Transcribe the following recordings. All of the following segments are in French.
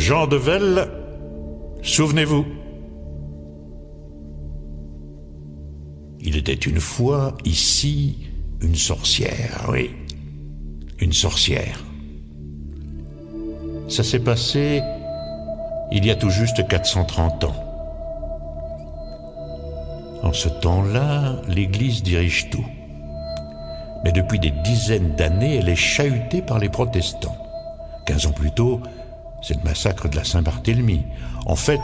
Jean de Vesle, souvenez-vous. Il était une fois ici une sorcière, oui, une sorcière. Ça s'est passé il y a tout juste 430 ans. En ce temps-là, l'Église dirige tout. Mais depuis des dizaines d'années, elle est chahutée par les protestants. 15 ans plus tôt, c'est le massacre de la Saint-Barthélemy. En fait,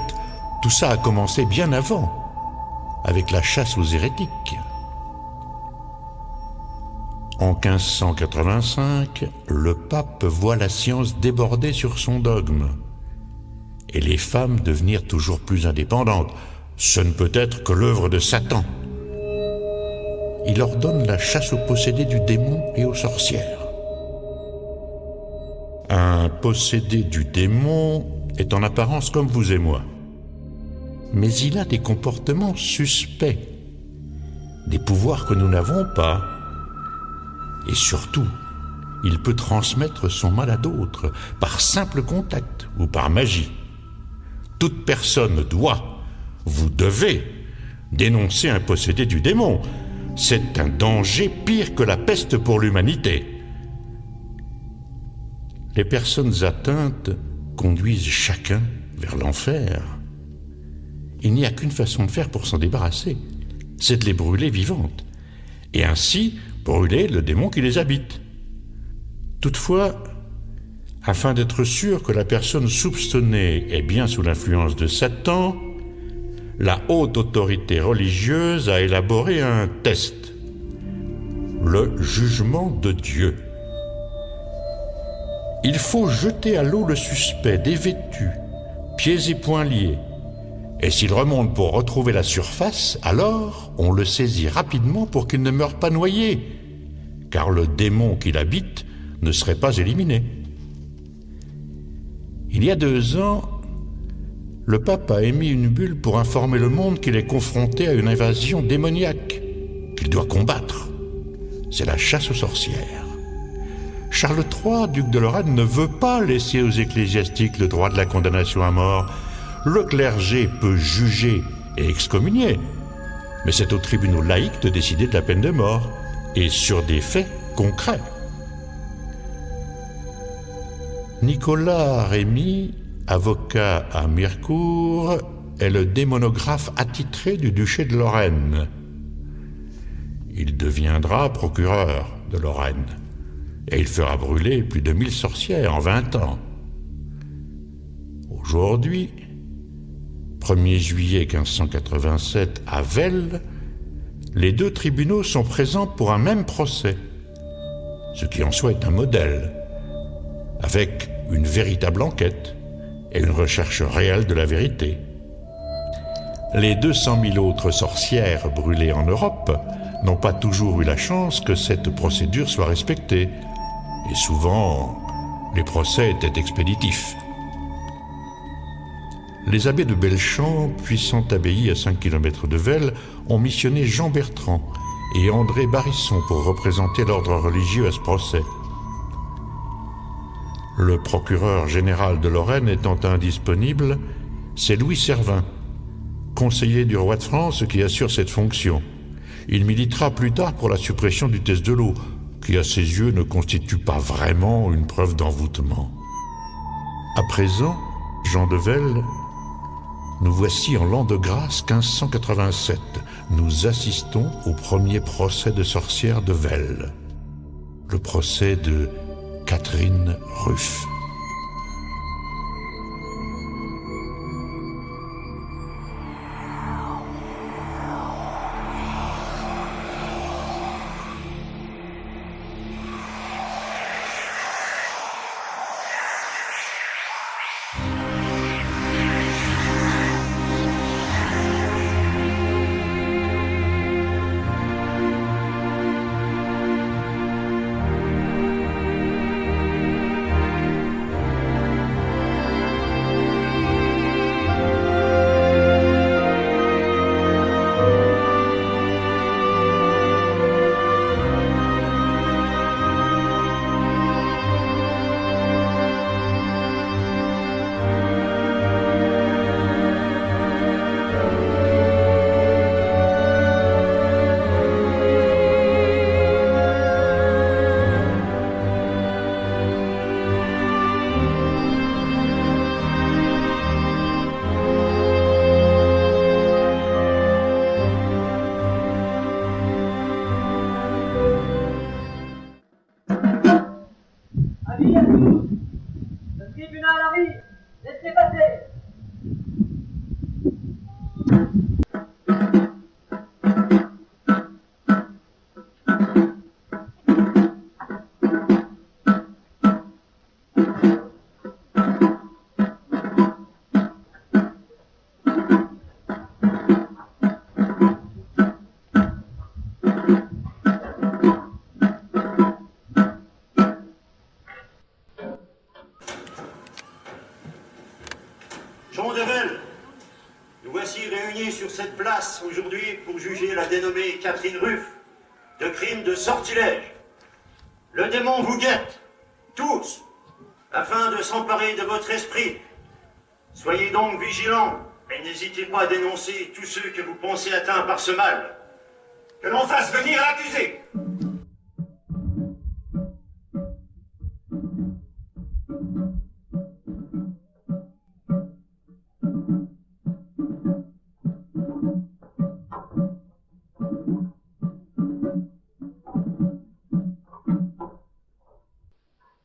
tout ça a commencé bien avant, avec la chasse aux hérétiques. En 1585, le pape voit la science déborder sur son dogme et les femmes devenir toujours plus indépendantes. Ce ne peut être que l'œuvre de Satan. Il ordonne la chasse aux possédés du démon et aux sorcières. Un possédé du démon est en apparence comme vous et moi. Mais il a des comportements suspects, des pouvoirs que nous n'avons pas. Et surtout, il peut transmettre son mal à d'autres, par simple contact ou par magie. Toute personne doit, vous devez, dénoncer un possédé du démon. C'est un danger pire que la peste pour l'humanité. Les personnes atteintes conduisent chacun vers l'enfer. Il n'y a qu'une façon de faire pour s'en débarrasser, c'est de les brûler vivantes, et ainsi brûler le démon qui les habite. Toutefois, afin d'être sûr que la personne soupçonnée est bien sous l'influence de Satan, la haute autorité religieuse a élaboré un test, le jugement de Dieu. Il faut jeter à l'eau le suspect dévêtu, pieds et poings liés, et s'il remonte pour retrouver la surface, alors on le saisit rapidement pour qu'il ne meure pas noyé, car le démon qui l'habite ne serait pas éliminé. Il y a 2 ans, le pape a émis une bulle pour informer le monde qu'il est confronté à une invasion démoniaque qu'il doit combattre. C'est la chasse aux sorcières. Charles III, duc de Lorraine, ne veut pas laisser aux ecclésiastiques le droit de la condamnation à mort. Le clergé peut juger et excommunier, mais c'est aux tribunaux laïcs de décider de la peine de mort, et sur des faits concrets. Nicolas Rémy, avocat à Mirecourt, est le démonographe attitré du duché de Lorraine. Il deviendra procureur de Lorraine, et il fera brûler plus de 1000 sorcières en 20 ans. Aujourd'hui, 1er juillet 1587 à Vesle, les 2 tribunaux sont présents pour un même procès, ce qui en soi est un modèle, avec une véritable enquête et une recherche réelle de la vérité. Les 200 000 autres sorcières brûlées en Europe n'ont pas toujours eu la chance que cette procédure soit respectée, et souvent, les procès étaient expéditifs. Les abbés de Belchamp, puissante abbaye à 5 km de Vesle, ont missionné Jean Bertrand et André Barisson pour représenter l'ordre religieux à ce procès. Le procureur général de Lorraine étant indisponible, c'est Louis Servin, conseiller du roi de France, qui assure cette fonction. Il militera plus tard pour la suppression du test de l'eau, qui à ses yeux ne constitue pas vraiment une preuve d'envoûtement. À présent, Jean de Vesle, nous voici en l'an de grâce 1587. Nous assistons au premier procès de sorcière de Vesle, le procès de Catherine Ruff. Avis à tous. Le tribunal arrive. Laissez passer. Jean Devel, nous voici réunis sur cette place aujourd'hui pour juger la dénommée Catherine Ruff de crime de sortilège. Le démon vous guette, tous, afin de s'emparer de votre esprit. Soyez donc vigilants et n'hésitez pas à dénoncer tous ceux que vous pensez atteints par ce mal. Que l'on fasse venir l'accusé.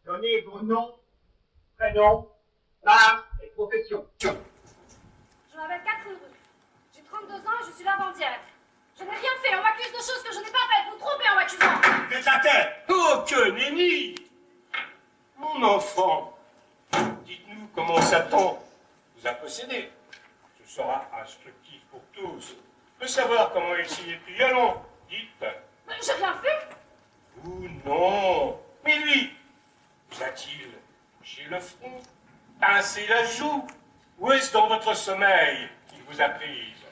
Donnez vos noms, prénoms, âge et profession. Je m'appelle Catherine Ruff. J'ai 32 ans et je suis lavandière. Je n'ai rien fait, on m'accuse de choses que je n'ai pas faites. Vous trompez en m'accusant. Faites la tête. Oh, que nenni! Mon enfant, dites-nous comment Satan vous a possédé. Ce sera instructif pour tous. De savoir comment il s'y est pris. Allons, dites. Mais j'ai rien fait. Vous, non. Mais lui, vous a-t-il touché le front, pincé la joue? Ou est-ce dans votre sommeil qu'il vous a prise?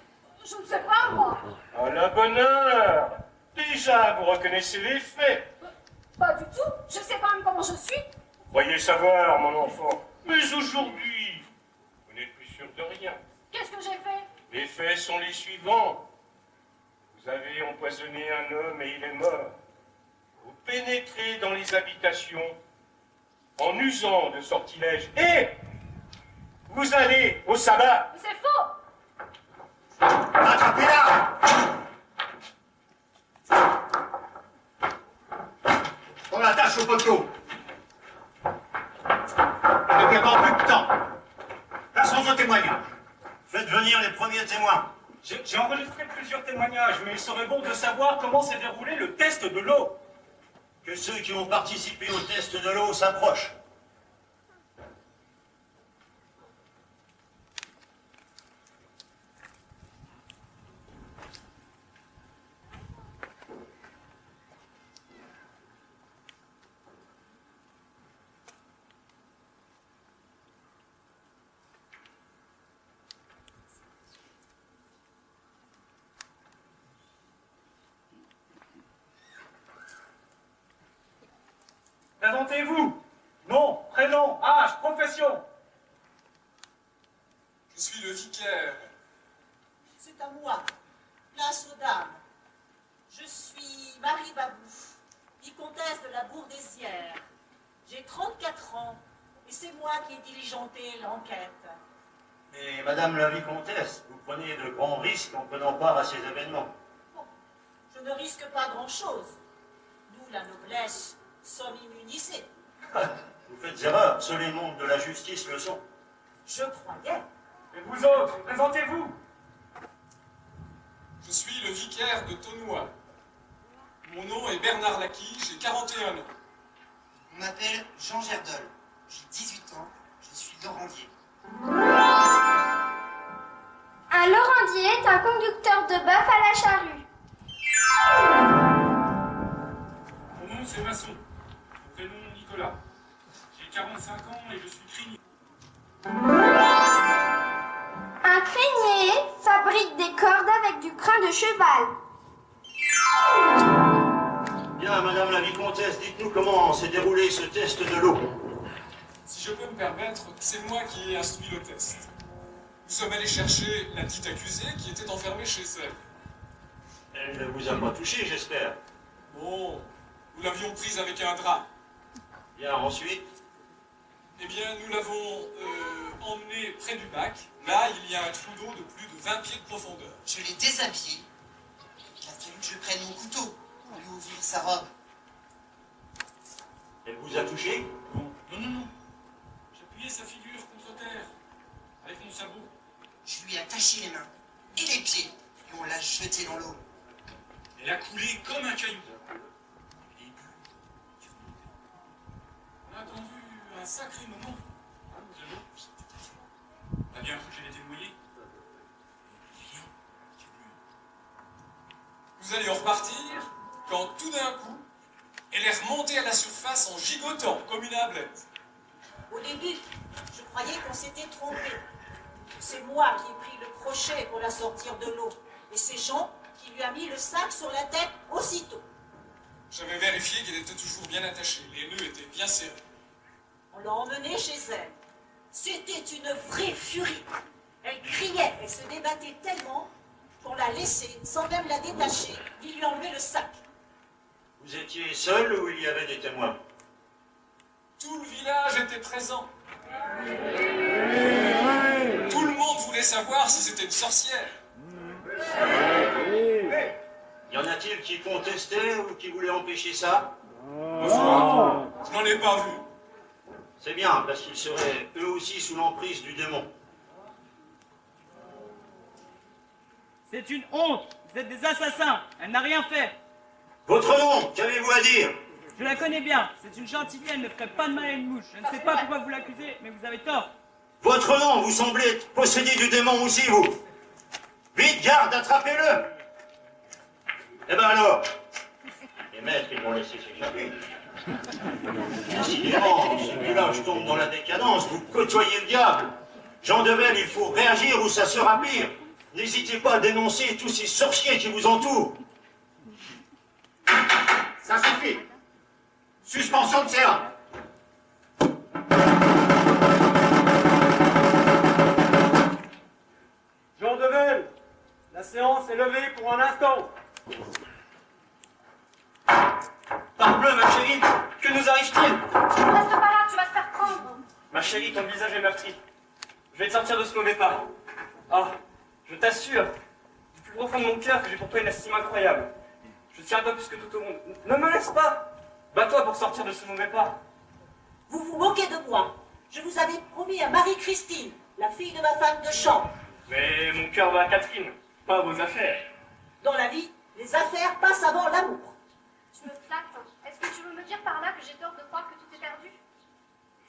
Je ne sais pas, moi. À la bonne heure. Déjà, vous reconnaissez les faits. Pas du tout. Je sais pas même comment je suis. Vous croyez savoir, mon enfant. Mais aujourd'hui, vous n'êtes plus sûr de rien. Qu'est-ce que j'ai fait? Les faits sont les suivants. Vous avez empoisonné un homme et il est mort. Vous pénétrez dans les habitations en usant de sortilèges et vous allez au sabbat. Mais c'est faux. Attrapez-la. On l'attache au poteau. Ne perdons plus de temps. Passons au témoignage. Faites venir les premiers témoins. J'ai enregistré plusieurs témoignages, mais il serait bon de savoir comment s'est déroulé le test de l'eau. Que ceux qui ont participé au test de l'eau s'approchent. Présentez-vous. Nom, prénom, âge, profession. Je suis le vicaire. C'est à moi, place aux dames. Je suis Marie Babouf, vicomtesse de la Bourdaissière. J'ai 34 ans et c'est moi qui ai diligenté l'enquête. Et Madame la Vicomtesse, vous prenez de grands risques en prenant part à ces événements. Bon, je ne risque pas grand-chose. Nous, la noblesse, sommes immunisés. Vous faites erreur, seuls les mondes de la justice le sont. Je croyais. Et vous autres, présentez-vous. Je suis le vicaire de Tonois. Mon nom est Bernard Laqui, j'ai 41 ans. On m'appelle Jean Gerdol. J'ai 18 ans. Je suis lavandier. Un lavandier est un conducteur de bœuf à la charrue. Mon nom c'est Masson. Mon prénom Nicolas. J'ai 45 ans et je suis crinier. Un crinier fabrique des cordes avec du crin de cheval. Bien, Madame la Vicomtesse, dites-nous comment s'est déroulé ce test de l'eau. Si je peux me permettre, c'est moi qui ai instruit le test. Nous sommes allés chercher la dite accusée qui était enfermée chez elle. Elle ne vous a pas touché, j'espère. Bon, nous l'avions prise avec un drap. Bien, ensuite. Eh bien, nous l'avons emmenée près du bac. Là, il y a un trou d'eau de plus de 20 pieds de profondeur. Je l'ai déshabillé. Il a fallu que je prenne mon couteau pour lui ouvrir sa robe. Elle vous a touché? Bon, attaché les mains et les pieds, et on l'a jeté dans l'eau. Elle a coulé comme un caillou. On a attendu un sacré moment. T'as bien cru que j'allais t'ébrouiller? Vous allez en repartir quand tout d'un coup, elle est remontée à la surface en gigotant comme une ablette. Au début, je croyais qu'on s'était trompé. C'est moi qui ai pris le crochet pour la sortir de l'eau. Et c'est Jean qui lui a mis le sac sur la tête aussitôt. J'avais vérifié qu'elle était toujours bien attachée. Les nœuds étaient bien serrés. On l'a emmenée chez elle. C'était une vraie furie. Elle criait, elle se débattait tellement qu'on l'a laissée, sans même la détacher, ni lui enlever le sac. Vous étiez seul ou il y avait des témoins? Tout le village était présent. Tout le monde voulait savoir si c'était une sorcière. Y en a-t-il qui contestaient ou qui voulaient empêcher ça? Je n'en ai pas vu. C'est bien, parce qu'ils seraient eux aussi sous l'emprise du démon. C'est une honte. Vous êtes des assassins. Elle n'a rien fait. Votre nom, qu'avez-vous à dire? Je la connais bien. C'est une gentille fille. Elle ne ferait pas de mal à une mouche. Je ne sais pas pourquoi vous l'accusez, mais vous avez tort. Votre nom, vous semblez être possédé du démon aussi, vous. Vite, garde, attrapez-le. Eh ben alors, les maîtres, ils vont laisser s'échapper. Décidément, ce village tombe dans la décadence, vous côtoyez le diable. Jean Devel, il faut réagir ou ça sera pire. N'hésitez pas à dénoncer tous ces sorciers qui vous entourent. Ça suffit. Suspension de séance. Jean Devel, la séance est levée pour un instant. Parbleu, ma chérie, que nous arrive-t-il? Reste pas là, tu vas te faire prendre. Ma chérie, ton visage est meurtri. Je vais te sortir de ce mauvais pas. Ah, je t'assure, du plus profond de mon cœur, que j'ai pour toi une estime incroyable. Je tiens à toi plus que tout au monde. Ne me laisse pas. Bats-toi pour sortir de ce mauvais pas. Vous vous moquez de moi. Je vous avais promis à Marie-Christine, la fille de ma femme de chambre. Mais mon cœur va à Catherine, pas à vos affaires. Dans la vie, les affaires passent avant l'amour. Tu me flattes. Est-ce que tu veux me dire par là que j'ai tort de croire que tout est perdu?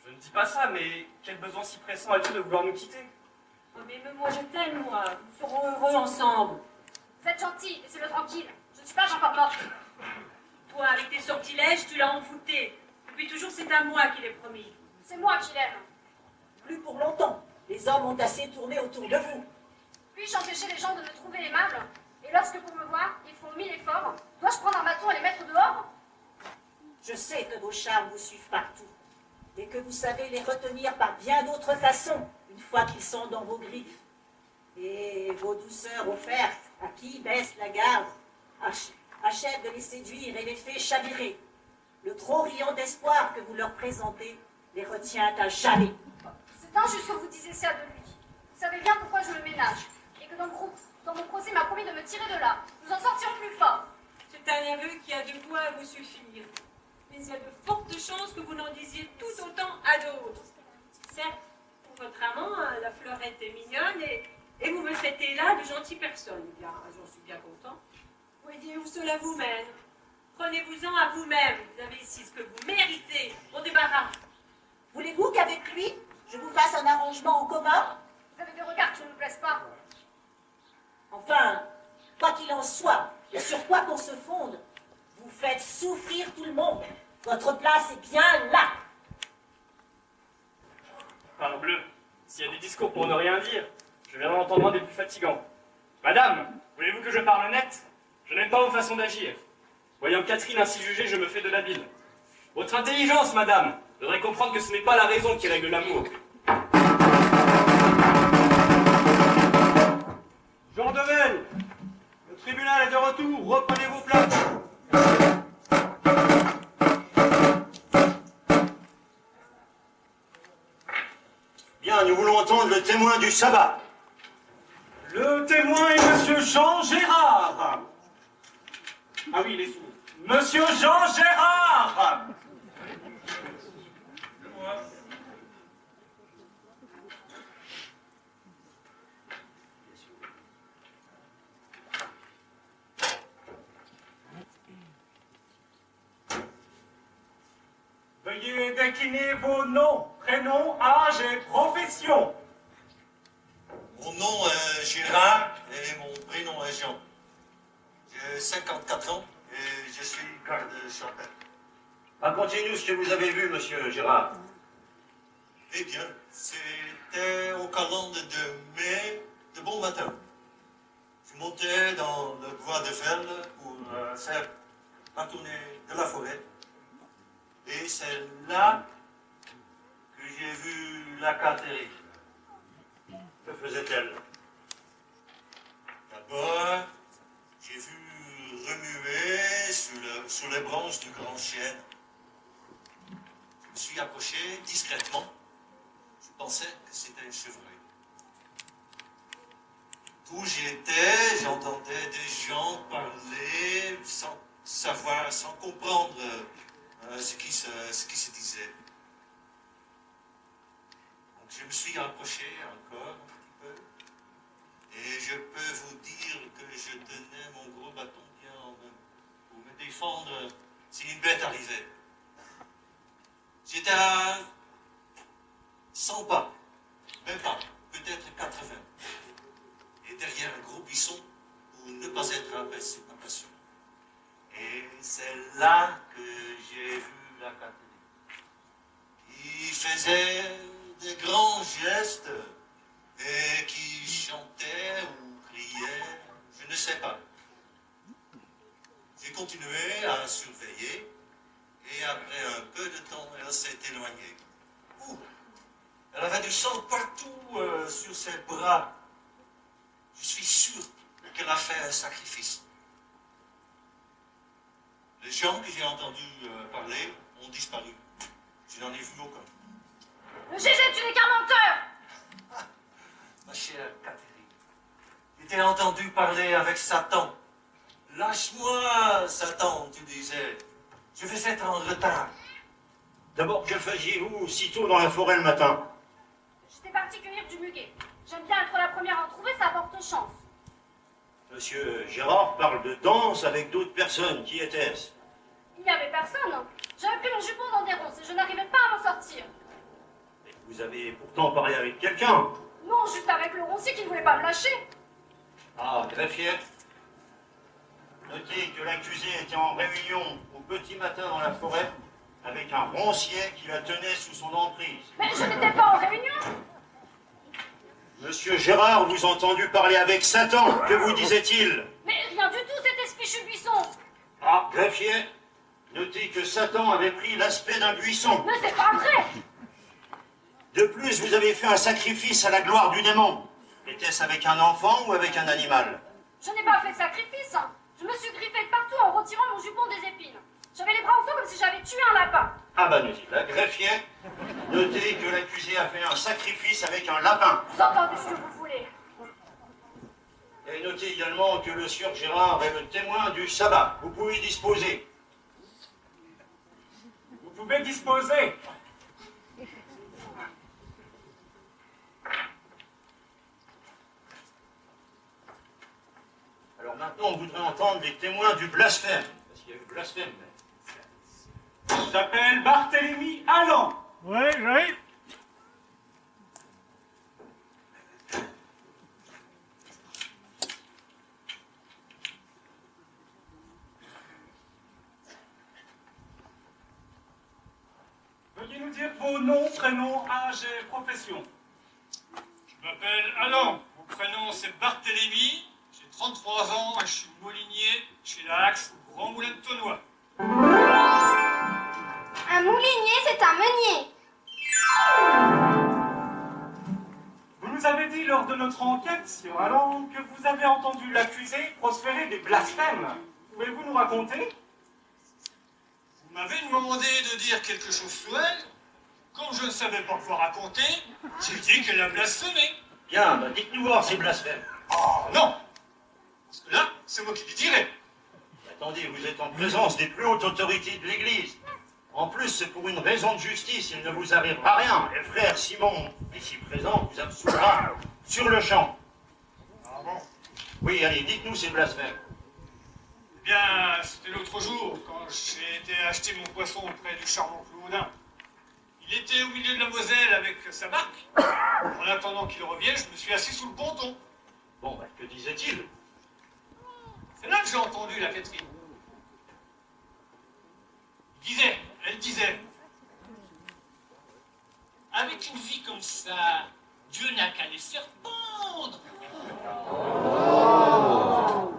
Je ne dis pas ça, mais quel besoin si pressant as-tu de vouloir nous quitter? Oh, mais moi je t'aime, moi. Nous serons heureux ensemble. Vous êtes gentil, laissez-le tranquille. Je ne suis pas encore morte. Toi, avec tes sortilèges, tu l'as envoûté. Depuis toujours, c'est à moi qu'il est promis. C'est moi qui l'aime. Plus pour longtemps. Les hommes ont assez tourné autour de vous. Puis-je empêcher les gens de me trouver aimable? Et lorsque pour me voir, ils font 1000 efforts, dois-je prendre un bâton et les mettre dehors? Je sais que vos charmes vous suivent partout. Et que vous savez les retenir par bien d'autres façons, une fois qu'ils sont dans vos griffes. Et vos douceurs offertes, à qui baisse la garde, achèvent de les séduire et les fait chavirer. Le trop riant d'espoir que vous leur présentez les retient à jamais. C'est injuste que vous disiez ça de lui. Vous savez bien pourquoi je le ménage. Et que dans mon procès m'a promis de me tirer de là. Nous en sortirons plus fort. C'est un aveu qui a de quoi vous suffire. Mais il y a de fortes chances que vous n'en disiez tout autant à d'autres. Certes, pour votre amant, la fleurette est mignonne et vous me traitez là de gentille personne. Eh bien, j'en suis bien content. Voyez où cela vous mène. Prenez-vous-en à vous-même. Vous avez ici ce que vous méritez. Au débarras. Voulez-vous qu'avec lui, je vous fasse un arrangement en commun? Vous avez des regards qui ne me plaisent pas. Enfin, quoi qu'il en soit, et sur quoi qu'on se fonde, vous faites souffrir tout le monde. Votre place est bien là. Parbleu, s'il y a des discours pour ne rien dire, je viens d'en entendre un des plus fatigants. Madame, voulez-vous que je parle net? Je n'aime pas vos façons d'agir. Voyant Catherine ainsi jugée, je me fais de la bile. Votre intelligence, madame, devrait comprendre que ce n'est pas la raison qui règle l'amour. Jean Devel, le tribunal est de retour. Reprenez vos places. Bien, nous voulons entendre le témoin du sabbat. Le témoin est monsieur Jean Gérard. Ah oui, il est sourd. Monsieur Jean Gérard. Veuillez décliner vos noms, prénoms, âge et profession. Mon nom est Gérard et mon prénom est Jean. J'ai 54 ans et je suis garde champêtre. Racontez-nous ce que vous avez vu, monsieur Gérard. Eh bien, c'était au calendes de mai, de bon matin. Je montais dans le bois de Ferne pour faire la tournée de la forêt. Et c'est là que j'ai vu la Catherine. Que faisait-elle? D'abord, j'ai vu remuer sous les branches du grand chêne. Je me suis approché discrètement. Je pensais que c'était un chevreuil. D'où j'étais, j'entendais des gens parler sans savoir, sans comprendre ce qui se disait. Donc je me suis approché encore un petit peu. Et je peux vous dire que je tenais mon gros bâton bien en main pour me défendre si une bête arrivait. J'étais à 100 pas, même pas, peut-être 80. Et derrière un gros buisson pour ne pas être aperçu. Et c'est là que j'ai vu la Catherine. Il faisait des grands gestes et qui chantait ou criait, je ne sais pas. J'ai continué à surveiller et après un peu de temps, elle s'est éloignée. Ouh, elle avait du sang partout sur ses bras. Je suis sûr qu'elle a fait un sacrifice. Les gens que j'ai entendus parler ont disparu. Je n'en ai vu aucun. Le GG, tu n'es qu'un menteur! Ma chère Catherine, je t'ai entendu parler avec Satan. Lâche-moi, Satan, tu disais. Je vais être en retard. D'abord, que faisiez-vous si tôt dans la forêt le matin? J'étais partie cueillir du muguet. J'aime bien être la première à en trouver, ça porte chance. Monsieur Gérard parle de danse avec d'autres personnes. Qui était-ce? Il n'y avait personne. J'avais pris mon jupon dans des ronces et je n'arrivais pas à m'en sortir. Mais vous avez pourtant parlé avec quelqu'un. Non, juste avec le roncier qui ne voulait pas me lâcher. Ah, greffier. Notez que l'accusé était en réunion au petit matin dans la forêt avec un roncier qui la tenait sous son emprise. Mais je n'étais pas en réunion. Monsieur Gérard vous a entendu parler avec Satan. Que vous disait-il? Mais rien du tout, cet esprit fichu buisson. Ah, greffier, notez que Satan avait pris l'aspect d'un buisson. Mais c'est pas vrai. De plus, vous avez fait un sacrifice à la gloire du démon. Était-ce avec un enfant ou avec un animal? Je n'ai pas fait de sacrifice. Je me suis griffée de partout en retirant mon jupon des épines. J'avais les bras en sang comme si j'avais tué un lapin. Ah bah notez, la greffier, notez que l'accusé a fait un sacrifice avec un lapin. Vous entendez ce que vous voulez. Et notez également que le sieur Gérard est le témoin du sabbat. Vous pouvez disposer. Vous pouvez disposer. Alors maintenant, on voudrait entendre les témoins du blasphème. Parce qu'il y a eu blasphème. Je t'appelle Barthélemy Allan. Oui, oui. Veuillez nous dire vos noms, prénoms, âge et profession. Je m'appelle Allan. Mon prénom c'est Barthélemy. J'ai 33 ans et je suis moulinier chez la Haxe au Grand Moulin de Tonois. Un moulinier, c'est un meunier. Vous nous avez dit lors de notre enquête, sieur Allan, que vous avez entendu l'accusé proférer des blasphèmes. Pouvez-vous nous raconter? Vous m'avez demandé de dire quelque chose sur elle. Comme je ne savais pas quoi raconter, j'ai dit qu'elle a blasphémé. Bien, bah dites-nous voir ces blasphèmes. Oh non! Parce que là, c'est moi qui les dirai. Attendez, vous êtes en présence des plus hautes autorités de l'Église. En plus, c'est pour une raison de justice, il ne vous arrivera rien. Et frère Simon, ici présent, vous absoluera sur le champ. Ah bon? Oui, allez, dites-nous ces blasphèmes. Eh bien, c'était l'autre jour, quand j'ai été acheter mon poisson auprès du charmant Cloudin. Il était au milieu de la Moselle avec sa barque. En attendant qu'il revienne, je me suis assis sous le ponton. Bon, bah, que disait-il? C'est là que j'ai entendu la Catherine. Elle disait, avec une vie comme ça, Dieu n'a qu'à les faire pendre.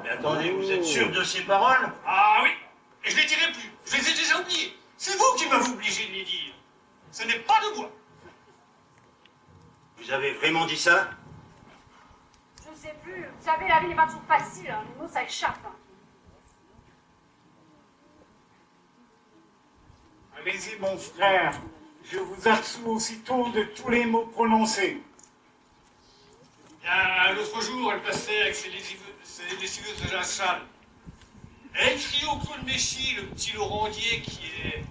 Mais attendez, vous êtes sûr de ces paroles? Ah oui, et je les dirai plus. Je les ai déjà oubliées. C'est vous qui m'avez obligé de les dire. Ce n'est pas de moi. Vous avez vraiment dit ça? Je ne sais plus. Vous savez, la vie n'est pas toujours facile. Hein. Les mots, ça échappe. Hein. Allez-y, mon frère. Je vous absous aussitôt de tous les mots prononcés. Bien, l'autre jour, elle passait avec ses lessiveuses de Jean-Chal. Elle criait au Claude Méchy, le petit Laurandier qui est...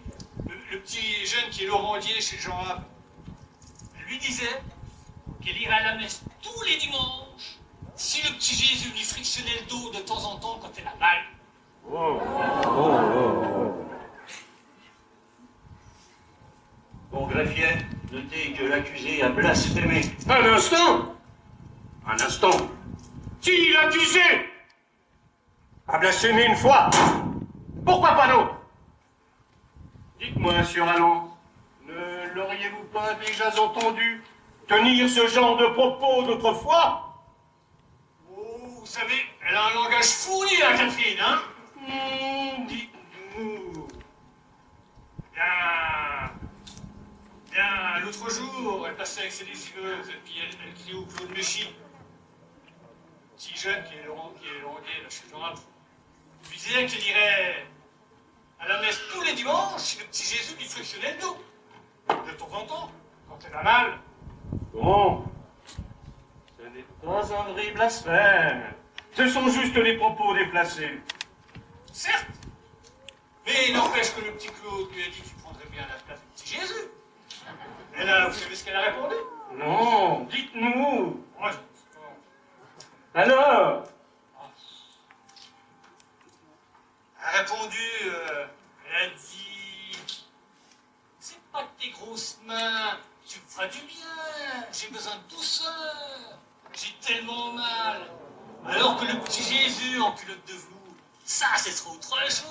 Le petit jeune qui est Laurandier chez Jean Hab. Elle lui disait qu'elle irait à la messe tous les dimanches si le petit Jésus lui frictionnait le dos de temps en temps quand elle a mal. Bon, greffier, notez que l'accusé a blasphémé. Un instant! Un instant. Qui l'accusé a blasphémé une fois? Pourquoi pas d'autre? Dites-moi, Sieur Allan, ne l'auriez-vous pas déjà entendu tenir ce genre de propos d'autrefois? Oh, vous savez, elle a un langage fourni, la Catherine, hein? Dites-nous. Bien, l'autre jour, elle passait avec ses lessiveuses, et puis elle criait au Claude Méchy. Petit jeune qui est Laurandier, là, chez Jean Hab. Il lui disait qu'elle irait à la messe tous les dimanches si le petit Jésus lui frictionnait le dos. De temps en temps, quand elle a mal. Bon, ce n'est pas un vrai blasphème. Ce sont juste les propos déplacés. Certes, mais il n'empêche que le petit Claude lui a dit qu'il prendrait bien la place du petit Jésus. Et là, vous savez ce qu'elle a répondu? Non, dites-nous. Moi, Alors? elle a répondu, elle a dit, c'est pas que tes grosses mains, tu me feras du bien, j'ai besoin de douceur, j'ai tellement mal. Alors que le petit Jésus en culotte de velours, ça, c'est trop autre chose.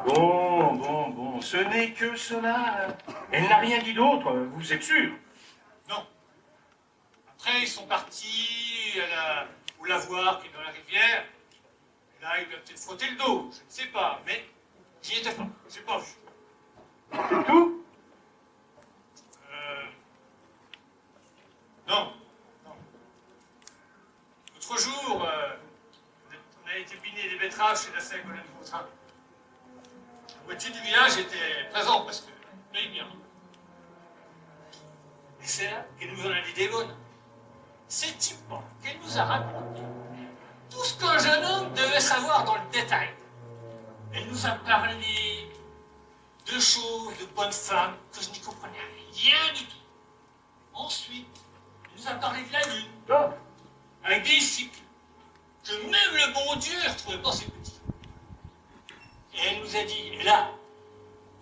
Bon, ce n'est que cela. Elle n'a rien dit d'autre, vous êtes sûr? Non. Après, ils sont partis au lavoir qui est dans la rivière. Et là, il lui a peut-être frotté le dos, je ne sais pas, mais j'y étais pas, je n'ai pas vu. C'est tout? Non. L'autre jour, on a été biner des betteraves chez la Ségolène Vautrin. La moitié du village était présent parce que paye bien. Et c'est là qu'elle nous en a dit des bonnes. C'est-tu pas qu'elle nous a raconté tout ce qu'un jeune homme devait savoir dans le détail. Elle nous a parlé de choses, de bonnes femmes, que je n'y comprenais rien du tout. Ensuite, elle nous a parlé de la lune, avec des cycles, que même le bon Dieu ne retrouvait pas ses petits. Et elle nous a dit, et là,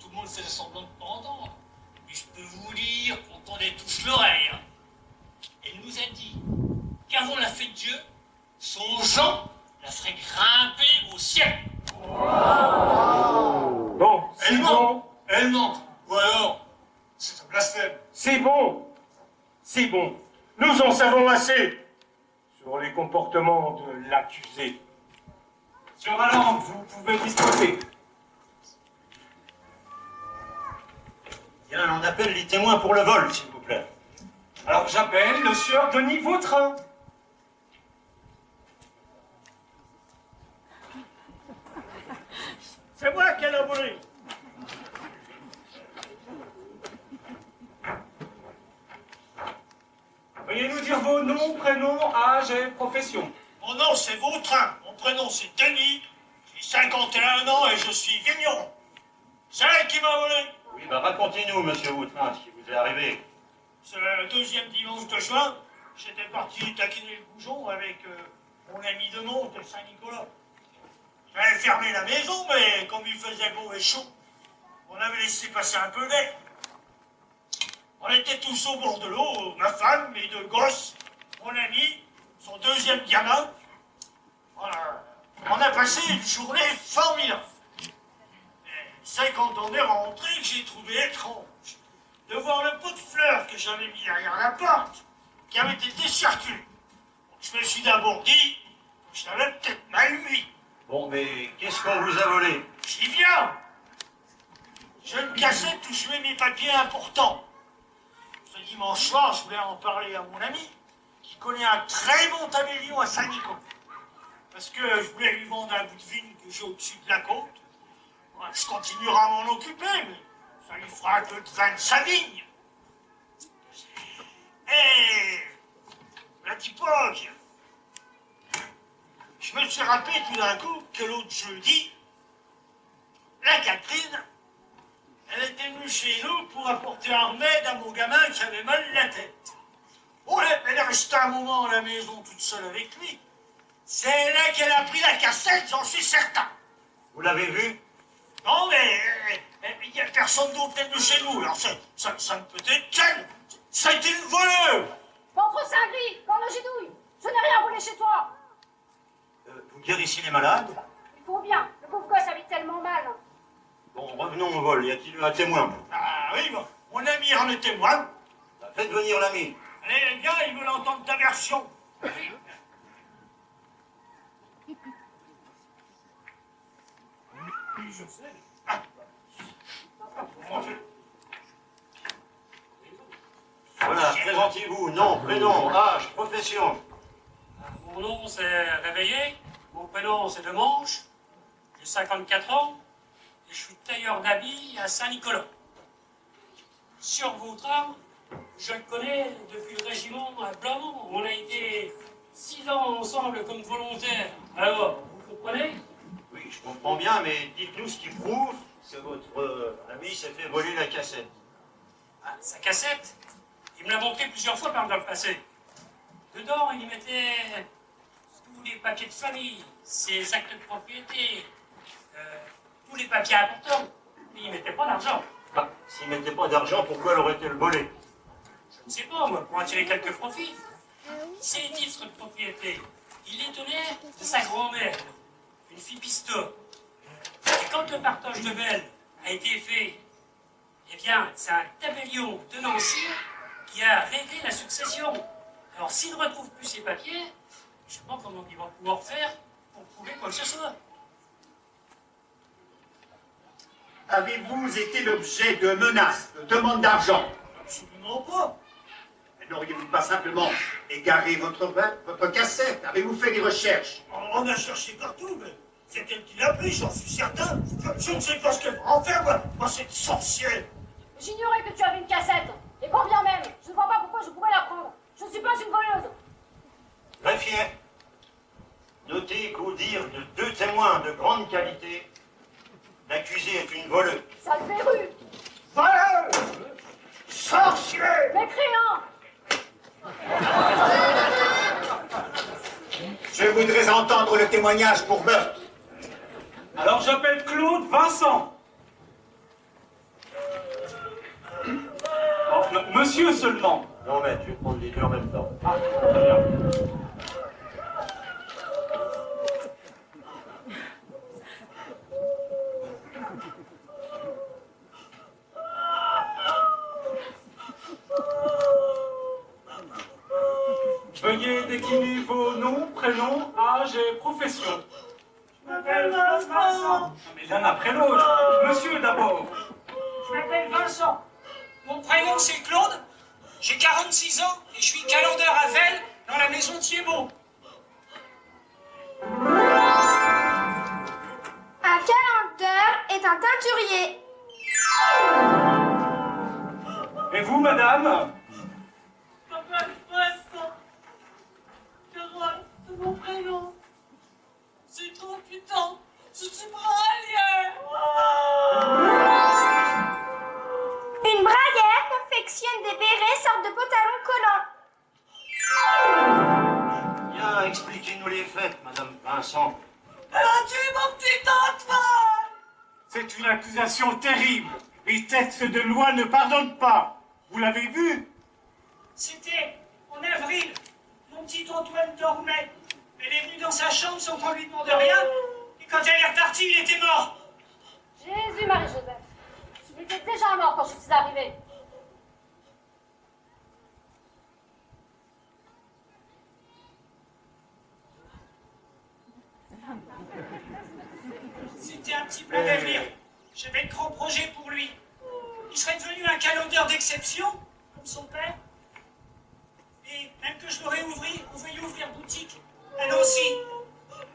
tout le monde faisait semblant de ne pas entendre, mais je peux vous dire qu'on tendait tous l'oreille. Hein. Elle nous a dit qu'avant la fête de Dieu, son Jean la ferait grimper au ciel. Bon, c'est bon. Elle ment. Ou alors, c'est un blasphème. C'est bon. Nous en savons assez sur les comportements de l'accusé. Sur ma langue, vous pouvez disposer. Bien, on appelle les témoins pour le vol, s'il vous plaît. Alors j'appelle le sieur Denis Vautrin. C'est moi qui ai la volée. Veuillez nous dire vos noms, prénoms, âge et profession. Mon nom c'est Vautrin, mon prénom c'est Denis, j'ai 51 ans et je suis vigneron. C'est elle qui m'a volé. Oui, bah racontez-nous, monsieur Vautrin, ce qui vous est arrivé. C'est le deuxième dimanche de juin, j'étais parti taquiner le bougeon avec mon ami de monte, Saint-Nicolas. J'avais fermé la maison, mais comme il faisait beau et chaud, on avait laissé passer un peu d'air. On était tous au bord de l'eau, ma femme, mes deux gosses, mon ami, son deuxième gamin. On a passé une journée formidable. C'est quand on est rentré que j'ai trouvé étrange de voir le pot de fleurs que j'avais mis derrière la porte qui avait été circulé. Je me suis d'abord dit que je l'avais peut-être mal mis. Bon, mais qu'est-ce qu'on vous a volé? J'y viens. J'ai une cassette où je mets mes papiers importants. Ce dimanche soir, je voulais en parler à mon ami qui connaît un très bon tabellion à Saint-Nicolas. Parce que je voulais lui vendre un bout de vigne que j'ai au-dessus de la côte. Je continuerai à m'en occuper, mais ça lui fera un peu de vin de sa vigne. Et la typoque, je me suis rappelé tout d'un coup que l'autre jeudi, la Catherine, elle était venue chez nous pour apporter un remède à mon gamin qui avait mal la tête. Oh, elle est restée un moment à la maison toute seule avec lui. C'est là qu'elle a pris la cassette, j'en suis certain. Vous l'avez vu? Non, mais il n'y a personne d'autre de chez nous, alors ça ne peut être qu'elle. Ça a été une voleuse. Ventre cinglé, corne gidouille, je n'ai rien volé chez toi. Vous guérissez les malades? Il faut bien, le pauvre gosse avait tellement mal. Bon, revenons au vol. Y a-t-il eu un témoin? Ah oui, mon ami en est témoin. Faites venir l'ami. Allez, viens, il veut entendre ta version. Je sais. Voilà, présentez-vous. Nom, prénom, âge, profession. Mon nom c'est Réveillé, mon prénom c'est Demanche, j'ai 54 ans et je suis tailleur d'habits à Saint-Nicolas. Sur votre âme, je le connais depuis le régiment à Blamont. On a été 6 ans ensemble comme volontaires. Alors, vous comprenez? Oui, je comprends bien, mais dites-nous ce qui prouve que votre ami s'est fait voler la cassette. Ah, sa cassette, il me l'a montré plusieurs fois par le passé. Dedans, il y mettait tous les papiers de famille, ses actes de propriété, tous les papiers importants. Mais il ne mettait pas d'argent. Ah, s'il ne mettait pas d'argent, pourquoi l'aurait-il volé? Je ne sais pas, moi, pour attirer quelques profits. Ces titres de propriété, il les tenait de sa grand-mère, une fille piston. Et quand le partage de Belle a été fait, eh bien, c'est un tabellion de Nancy qui a réglé la succession. Alors, s'il ne retrouve plus ses papiers, je ne sais pas comment il va pouvoir faire pour prouver quoi que ce soit. Avez-vous été l'objet de menaces, de demandes d'argent? Absolument pas. N'auriez-vous pas simplement égaré votre cassette? Avez-vous fait des recherches? On a cherché partout, mais c'est elle qui l'a pris, j'en suis certain. Je ne sais pas ce qu'elle va en faire, moi cette sorcière. J'ignorais que tu avais une cassette. Et quand bien même, je ne vois pas pourquoi je pourrais la prendre. Je ne suis pas une voleuse. Greffier, notez qu'au dire de 2 témoins de grande qualité, l'accusé est une voleuse. Sale verrue. Voleuse! Sorcier! Mécréant! Je voudrais entendre le témoignage pour meurtre. Alors j'appelle Claude Vincent. Oh, monsieur seulement. Non, mais je vais prendre les deux en même temps. Ah, très bien. Veuillez décliner vos noms, prénoms, âge et profession. Je m'appelle Vincent. Mais l'un après l'autre. Monsieur d'abord. Je m'appelle Vincent. Mon prénom c'est Claude. J'ai 46 ans et je suis calandeur à Velle dans la maison Thiebaud. Un calandeur est un teinturier. Et vous, madame? Je m'appelle Vincent. Carole, c'est mon prénom. J'ai 38 ans. Je suis braillère. Une braillère confectionne des bérets sorte de pantalons collants. Bien, expliquez-nous les faits, madame Vincent. Elle a tué mon petit Antoine. C'est une accusation terrible. Les textes de loi ne pardonnent pas. Vous l'avez vu? C'était en avril. Mon petit Antoine dormait. Elle est venue dans sa chambre sans qu'on lui demande rien. Et quand elle est repartie, il était mort. Jésus, Marie-Joseph. Il était déjà mort quand je suis arrivée. C'était un petit plan d'avenir. J'avais de grands projets pour lui. Il serait devenu un calendrier d'exception, comme son père. Et même que je l'aurais ouvrir boutique à Nancy.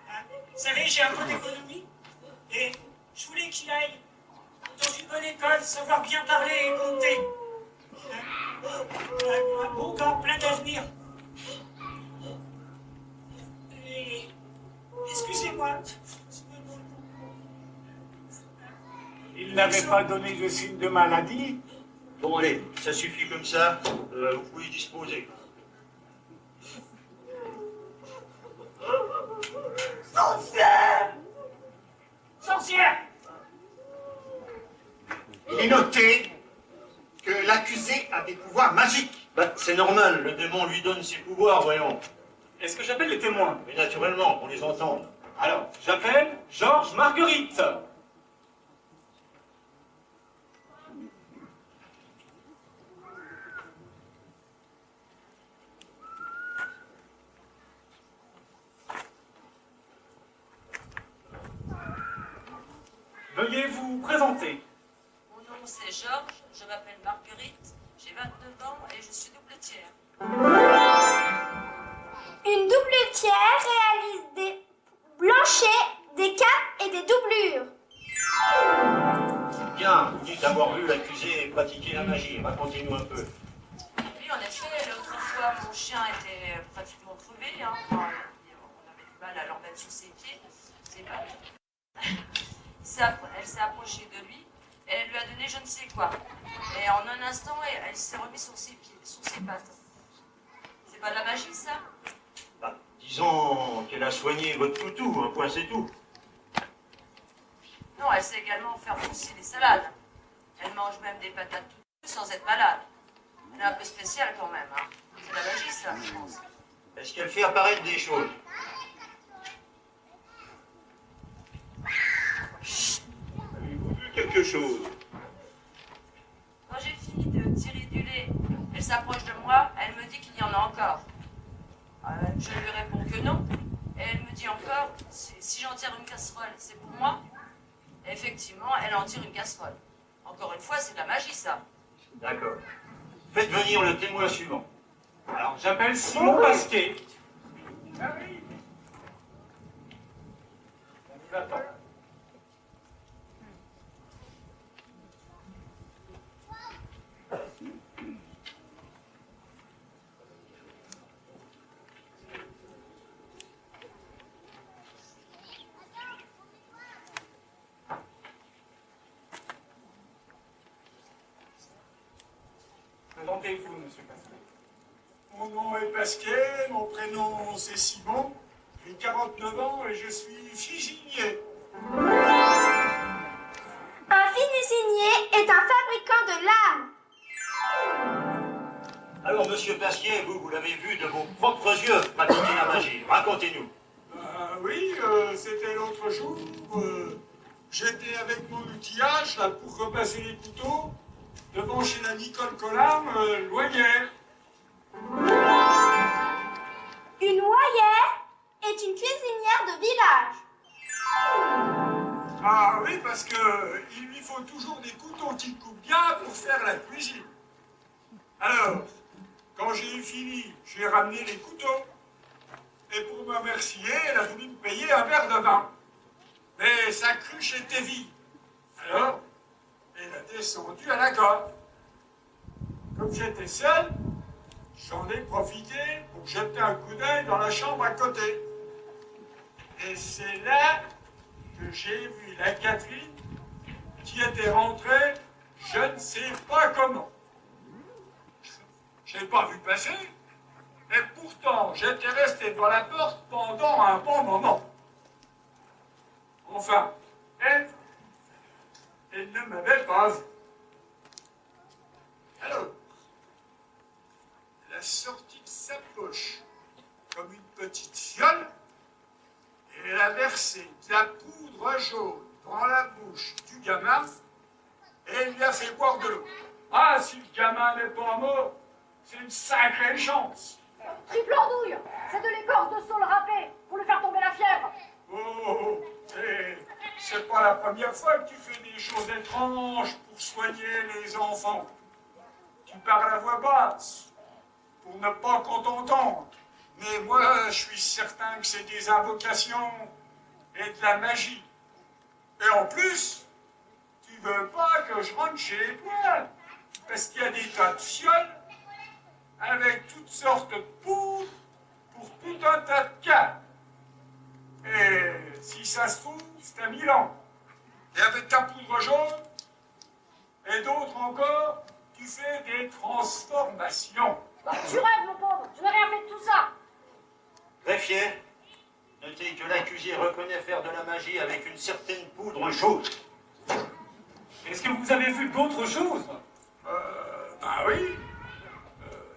Hein, vous savez, j'ai un peu d'économie. Et je voulais qu'il aille dans une bonne école, savoir bien parler et compter. Un beau gars, plein d'avenir. Et... excusez-moi. Il n'avait pas donné de signe de maladie? Bon, allez, ça suffit comme ça. Vous pouvez disposer. Sorcière! Sorcière! Il est noté que l'accusé a des pouvoirs magiques. Bah, c'est normal, le démon lui donne ses pouvoirs, voyons. Est-ce que j'appelle les témoins? Mais naturellement, qu'on les entende. Alors, j'appelle Georges Marguerite. Veuillez vous présenter. Mon nom c'est Georges, je m'appelle Marguerite, j'ai 29 ans et je suis doubletière. Une doubletière réalise des blanchets, des capes et des doublures. Bien, vous dites avoir vu l'accusé pratiquer la magie. Racontez-nous un peu. Oui, en effet, l'autre fois, mon chien était pratiquement crevé. Hein, on avait du mal à l'emmettre sur ses pieds. C'est pas... Elle s'est approchée de lui et elle lui a donné je ne sais quoi. Et en un instant, elle s'est remise sur ses pieds, sur ses pattes. C'est pas de la magie, ça? Bah, disons qu'elle a soigné votre toutou, un point c'est tout. Non, elle sait également faire pousser des salades. Elle mange même des patates toutes sans être malade. Elle est un peu spéciale quand même. Hein. C'est de la magie, ça, je pense. Est-ce qu'elle fait apparaître des choses? Avez-vous vu quelque chose? Quand j'ai fini de tirer du lait, elle s'approche de moi, elle me dit qu'il y en a encore. Je lui réponds que non, et elle me dit encore, si j'en tire une casserole, c'est pour moi. Et effectivement, elle en tire une casserole. Encore une fois, c'est de la magie, ça. D'accord. Faites venir le témoin suivant. Alors, j'appelle Simon Pasquet. Ah oui. On vous attend. Présentez-vous, monsieur Pasquet. Mon nom est Pasquet, mon prénom c'est Simon, j'ai 49 ans et je suis fusinier. Un fusinier est un fabricant de lames. Alors, monsieur Pasquier, vous l'avez vu de vos propres yeux pratiquer la magie. Racontez-nous. Oui, c'était l'autre jour. J'étais avec mon outillage là, pour repasser les couteaux devant chez la Nicole Collam, Loyère. Une Loyère est une cuisinière de village. Ah oui, parce que il lui faut toujours des couteaux qui coupent bien pour faire la cuisine. Alors, quand j'ai eu fini, je lui ai ramené les couteaux. Et pour me remercier, elle a voulu me payer un verre de vin. Mais sa cruche était vide. Alors, elle a descendu à la cote. Comme j'étais seul, j'en ai profité pour jeter un coup d'œil dans la chambre à côté. Et c'est là que j'ai vu la Catherine qui était rentrée, je ne sais pas comment. Je n'ai pas vu passer, et pourtant j'étais resté devant la porte pendant un bon moment. Enfin, elle ne m'avait pas vu. a sorti de sa poche, comme une petite fiole, et elle a versé de la poudre jaune dans la bouche du gamin, et il lui a fait boire de l'eau. Ah, si le gamin n'est pas mort, c'est une sacrée chance. Triple andouille, c'est de l'écorce de saule râpée pour lui faire tomber la fièvre. Oh, c'est pas la première fois que tu fais des choses étranges pour soigner les enfants. Tu parles à voix basse, pour ne pas qu'on t'entende. Mais moi, je suis certain que c'est des invocations et de la magie. Et en plus, tu veux pas que je rentre chez toi, parce qu'il y a des tas de fioles avec toutes sortes de poudres pour tout un tas de cas. Et si ça se trouve, c'est à Milan. Et avec ta poudre jaune, et d'autres encore, tu fais des transformations. Tu rêves, mon pauvre, je n'ai rien fait de tout ça. Greffier, notez que l'accusé reconnaît faire de la magie avec une certaine poudre jaune. Est-ce que vous avez vu d'autres choses? Ben oui.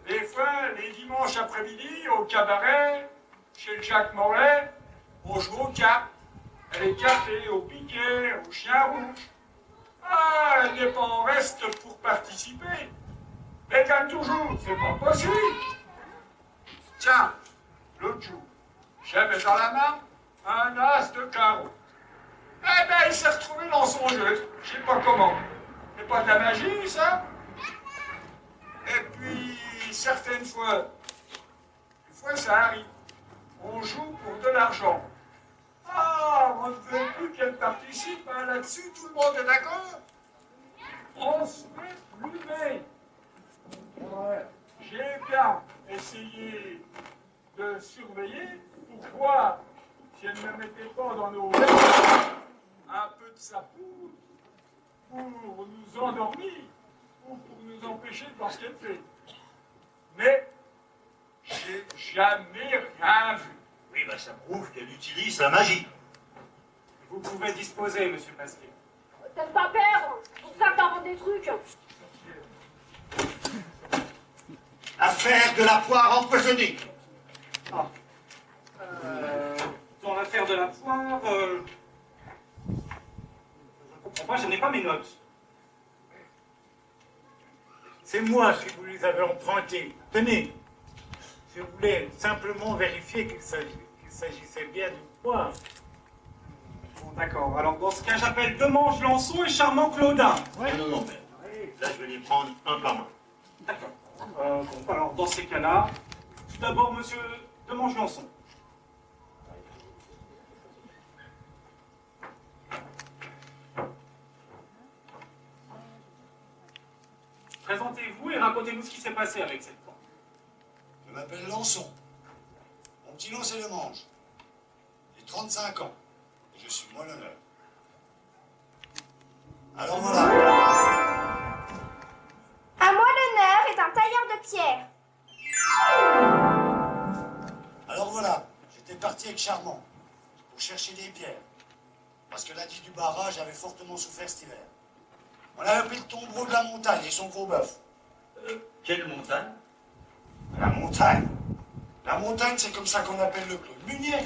Des fois, les dimanches après-midi, au cabaret, chez le Jacques Morlet, on joue aux cartes. Les cartes au piquet, au chien rouge. Ah, elle n'est pas en reste pour participer. Mais comme toujours, c'est pas possible. Tiens, l'autre jour, j'avais dans la main un as de carreau. Eh ben, il s'est retrouvé dans son jeu. Je sais pas comment. C'est pas de la magie, ça? Et puis, certaines fois, des fois ça arrive, on joue pour de l'argent. Ah, on ne veut plus qu'elle participe, hein, là-dessus, tout le monde est d'accord? On se fait plumer. Ouais. J'ai bien essayé de surveiller pour voir si elle ne mettait pas dans nos verres un peu de sa poudre pour nous endormir ou pour nous empêcher de voir ce qu'elle fait. Mais j'ai jamais rien vu. Oui, ben ça prouve qu'elle utilise la magie. Vous pouvez disposer, monsieur Pasquier. T'aimes pas perdre, pour ça que t'inventes des trucs. Affaire de la poire empoisonnée. Ah. Dans l'affaire de la poire, je comprends pas, je n'ai pas mes notes. C'est moi qui vous les avais empruntées. Tenez, je voulais simplement vérifier qu'il s'agissait bien d'une poire. Bon, d'accord. Alors, dans ce cas, j'appelle Demange Lançon et Charmant Claudin. Ouais. Non, mais là, je vais les prendre un par un. D'accord. Bon, alors, dans ces cas-là, tout d'abord, monsieur Demange Lançon. Présentez-vous et racontez-nous ce qui s'est passé avec cette poire. Je m'appelle Lançon. Mon petit nom, c'est Demange. J'ai 35 ans. Et je suis moellonneur. Alors voilà. Un moellonneur est un tailleur de pierre. Alors voilà. J'étais parti avec Charmant pour chercher des pierres. Parce que l'A10 du barrage avait fortement souffert cet hiver. On avait pris le tombereau de la montagne et son gros bœuf. Quelle montagne? La montagne. La montagne, c'est comme ça qu'on appelle le Claude Munier.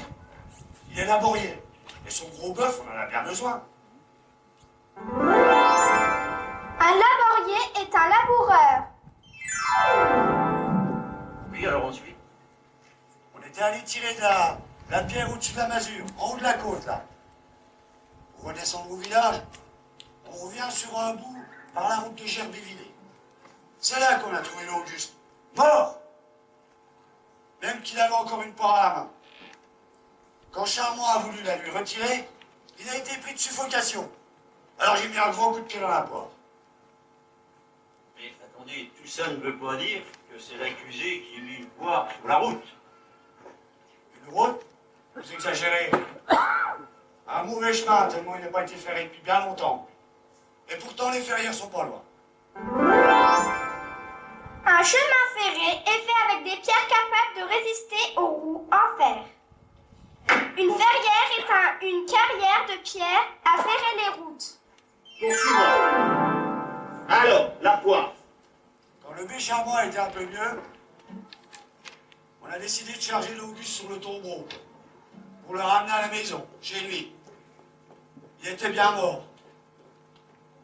Il est laborier. Et son gros bœuf, on en a bien besoin. Un laborier est un laboureur. Oui, alors ensuite? On était allé tirer de la pierre au-dessus de la masure, en haut de la côte, là. Pour redescendre au village, on revient sur un bout par la route de Gerbévillers. C'est là qu'on a trouvé l'Auguste. Mort! Même qu'il avait encore une poire à la main. Quand Charmant a voulu la lui retirer, il a été pris de suffocation. Alors j'ai mis un gros coup de pied dans la poire. Mais attendez, tout ça ne veut pas dire que c'est l'accusé qui a mis une poire sur la route. Une route? Vous exagérez. Un mauvais chemin, tellement il n'a pas été ferré depuis bien longtemps. Et pourtant, les ferrières sont pas loin. Un chemin ferré est fait avec des pierres capables de résister aux roues en fer. Une verrière est une carrière de pierre à ferrer les routes. Poursuivons. Alors, la poire. Quand le béchamant était un peu mieux, On a décidé de charger l'Auguste sur le tombeau pour le ramener à la maison, chez lui. Il était bien mort.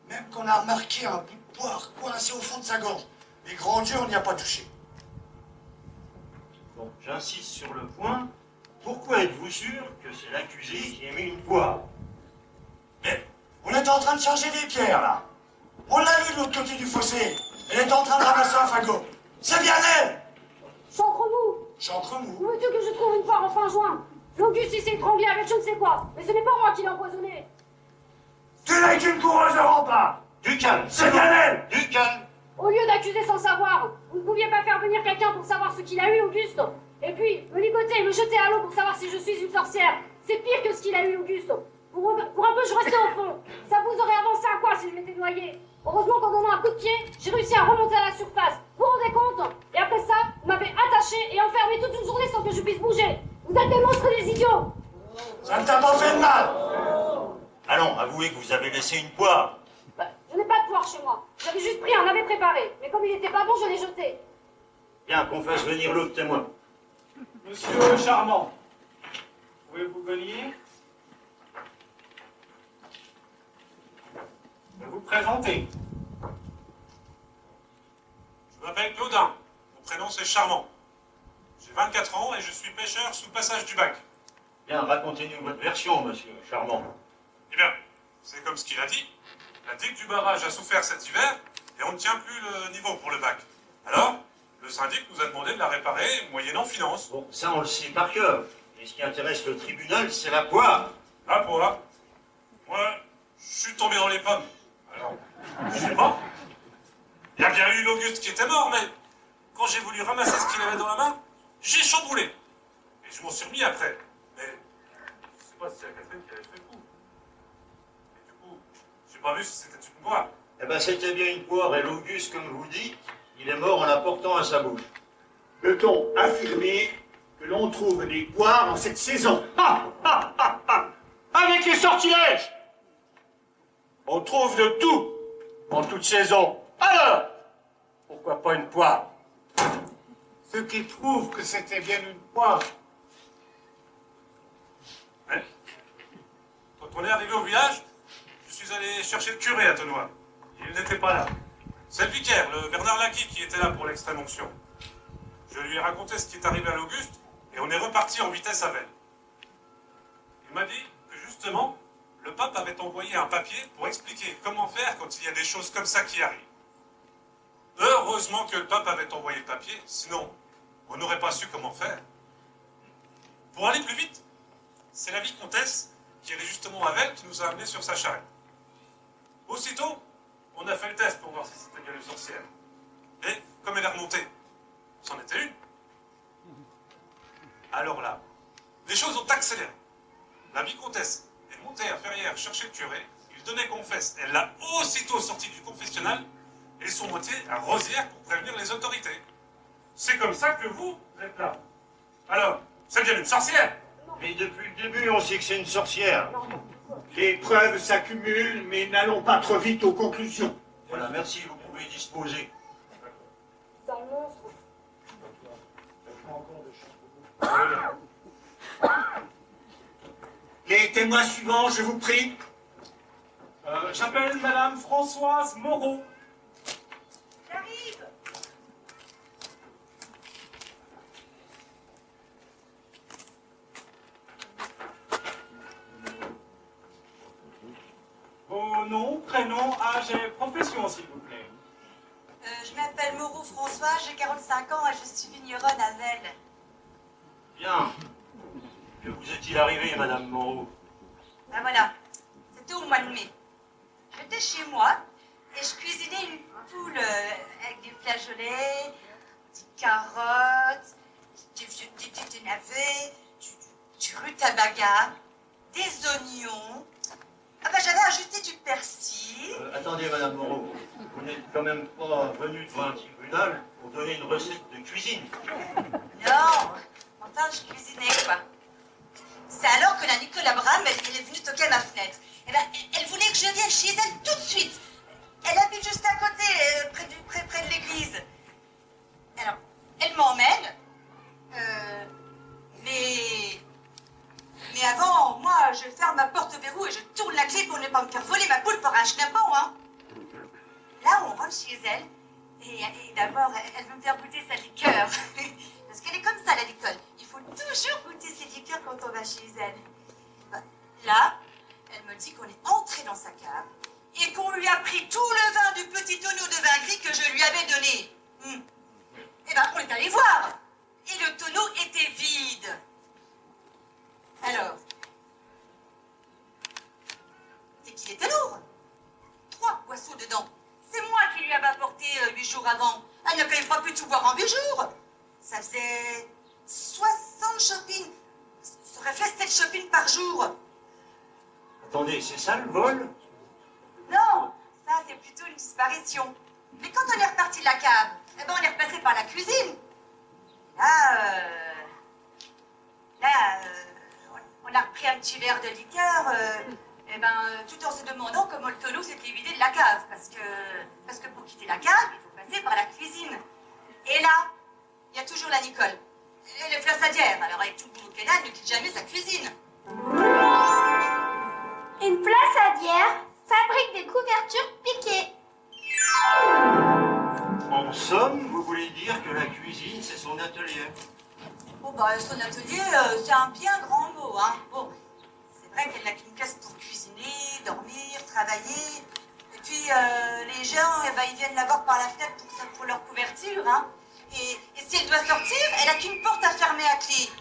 Même qu'on a remarqué un bout de poire coincé au fond de sa gorge. Mais grand Dieu, on n'y a pas touché. Bon, j'insiste sur le point. Pourquoi êtes-vous sûr que c'est l'accusé qui a mis une poire? Mais on est en train de charger des pierres, là. On l'a vu de l'autre côté du fossé. Elle est en train de ramasser un fagot. C'est bien elle! Chancremou! Chancremou? Où veux-tu que je trouve une poire en fin juin? L'Auguste, il s'est étranglé avec je ne sais quoi. Mais ce n'est pas moi qui l'ai empoisonné. Tu n'es qu'une coureuse de rempart! Du calme! C'est bien elle! Du calme! Au lieu d'accuser sans savoir, vous ne pouviez pas faire venir quelqu'un pour savoir ce qu'il a eu, Auguste. Et puis, me ligoter et me jeter à l'eau pour savoir si je suis une sorcière. C'est pire que ce qu'il a eu, Auguste. Pour un peu, je restais au fond. Ça vous aurait avancé à quoi si je m'étais noyé? Heureusement qu'en donnant un coup de pied, j'ai réussi à remonter à la surface. Vous vous rendez compte? Et après ça, vous m'avez attaché et enfermé toute une journée sans que je puisse bouger. Vous êtes des monstres et des idiots. Ça ne t'a pas fait de mal! Allons, avouez que vous avez laissé une poire. Je n'ai pas de poire chez moi. J'avais juste pris un navet préparé. Mais comme il n'était pas bon, je l'ai jeté. Bien, qu'on fasse venir l'autre témoin. Monsieur Charmant, pouvez-vous venir? Vous présenter. Je m'appelle Claudin. Mon prénom c'est Charmant. J'ai 24 ans et je suis pêcheur sous passage du bac. Bien, racontez-nous votre version, monsieur Charmant. Eh bien, c'est comme ce qu'il a dit. La digue du barrage a souffert cet hiver et on ne tient plus le niveau pour le bac. Alors, le syndic nous a demandé de la réparer moyennant finance. Bon, ça on le sait par cœur. Mais ce qui intéresse le tribunal, c'est la poire. La poire? Moi, je suis tombé dans les pommes. Alors, je sais pas. Il y a bien eu l'Auguste qui était mort, mais quand j'ai voulu ramasser ce qu'il avait dans la main, j'ai chamboulé. Et je m'en suis remis après. Mais je sais pas si c'est la Catherine qui avait fait le coup. Et du coup, j'ai pas vu si c'était une poire. Eh ben, c'était bien une poire, et l'Auguste, comme vous dites, il est mort en la portant à sa bouche. Peut-on affirmer que l'on trouve des poires en cette saison? Avec les sortilèges! On trouve de tout en toute saison. Alors, pourquoi pas une poire? Ce qui prouve que c'était bien une poire. Hein? Quand on est arrivé au village, je suis allé chercher le curé à Tenois. Il n'était pas là. C'est le vicaire, le Bernard Laquis, qui était là pour l'extrême-onction. Je lui ai raconté ce qui est arrivé à l'Auguste, et on est reparti en vitesse à Velle. Il m'a dit que justement, le pape avait envoyé un papier pour expliquer comment faire quand il y a des choses comme ça qui arrivent. Heureusement que le pape avait envoyé le papier, sinon on n'aurait pas su comment faire. Pour aller plus vite, c'est la vicomtesse qui allait justement à Velle qui nous a amenés sur sa charrette. Aussitôt, on a fait le test pour voir si c'était bien une sorcière. Et comme elle est remontée, c'en était une. Alors là, les choses ont accéléré. La vicomtesse est montée à Ferrières chercher le curé, il donnait confesse, elle l'a aussitôt sorti du confessionnal, et ils sont montés à Rosières pour prévenir les autorités. C'est comme ça que vous êtes là. Alors, c'est bien une sorcière. Mais depuis le début, on sait que c'est une sorcière. Les preuves s'accumulent, mais n'allons pas trop vite aux conclusions. Voilà, merci, vous pouvez disposer. C'est un monstre. Les témoins suivants, je vous prie. J'appelle Madame Françoise Moreau. J'arrive. Vos noms, prénoms, âge et profession, s'il vous plaît. Je m'appelle Moreau François, j'ai 45 ans et je suis vigneronne à Velle. Bien. Que vous est-il arrivé, Madame Moreau? Ben voilà, c'était au mois de mai. J'étais chez moi et je cuisinais une poule avec des flageolets, des carottes, des navets, du rutabaga, des oignons. Ah ben j'avais ajouté du persil. Attendez, Madame Moreau, vous n'êtes quand même pas venue devant un tribunal pour donner une recette de cuisine. Non, enfin je cuisinais quoi. C'est alors que la Nicolas Bram, elle est venue toquer à ma fenêtre. Eh ben, elle voulait que je vienne chez elle tout de suite. Elle habite juste à côté, près de l'église. Alors, elle m'emmène. chez elle. Et d'abord, elle veut me faire goûter sa liqueur. Parce qu'elle est comme ça, la Nicole. Il faut toujours goûter ses liqueurs quand on va chez elle. Ben, là, elle me dit qu'on est entré dans sa cave et qu'on lui a pris tout le vin du petit tonneau de vin gris que je lui avais donné. Et ben, on est allé voir. Et le tonneau était vide. Alors, c'est qu'il était lourd. 3 boisseaux dedans. C'est moi qui lui avais apporté 8 jours avant. Elle n'a quand même pas pu tout boire en 8 jours. Ça faisait 60 shopping. Ça aurait fait 7 shopping par jour. Attendez, c'est ça le vol? Non, ça c'est plutôt une disparition. Mais quand on est reparti de la cave, eh ben on est repassé par la cuisine. Là, on a repris un petit verre de liqueur, tout en se demandant comment le tonneau s'était vidé de la cave. Parce que pour quitter la cave, il faut passer par la cuisine. Et là, il y a toujours la Nicole. Elle est flassadière, alors avec tout le boulot qu'elle a, elle ne quitte jamais sa cuisine. Une flassadière fabrique des couvertures piquées. En somme, vous voulez dire que la cuisine, c'est son atelier? Bon, bah, son atelier, c'est un bien grand mot, hein. Bon, c'est vrai qu'elle n'a qu'une place pour cuisiner, dormir, travailler. Et puis, les gens, ils viennent la voir par la fenêtre pour leur couverture, hein. Et si elle doit sortir, elle n'a qu'une porte à fermer à clé.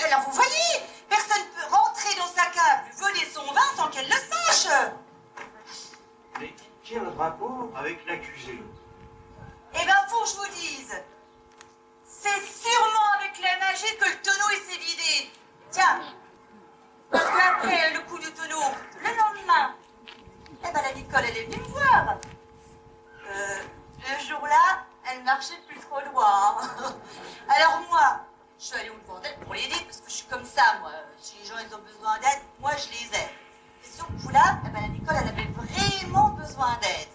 Alors, vous voyez, personne ne peut rentrer dans sa cave, voler son vin sans qu'elle le sache. Mais quel rapport avec la cuisine? Eh ben, faut que je vous dise. C'est sûrement avec la magie que le tonneau s'est vidé. Tiens, parce qu'après le coup du tonneau, le lendemain, la Nicole, elle est venue me voir. Le jour-là, elle marchait plus trop droit. Hein. Alors moi, je suis allée au-devant d'elle pour l'aider, parce que je suis comme ça, moi. Si les gens ils ont besoin d'aide, moi je les aide. Et sur ce coup-là, la Nicole, elle avait vraiment besoin d'aide.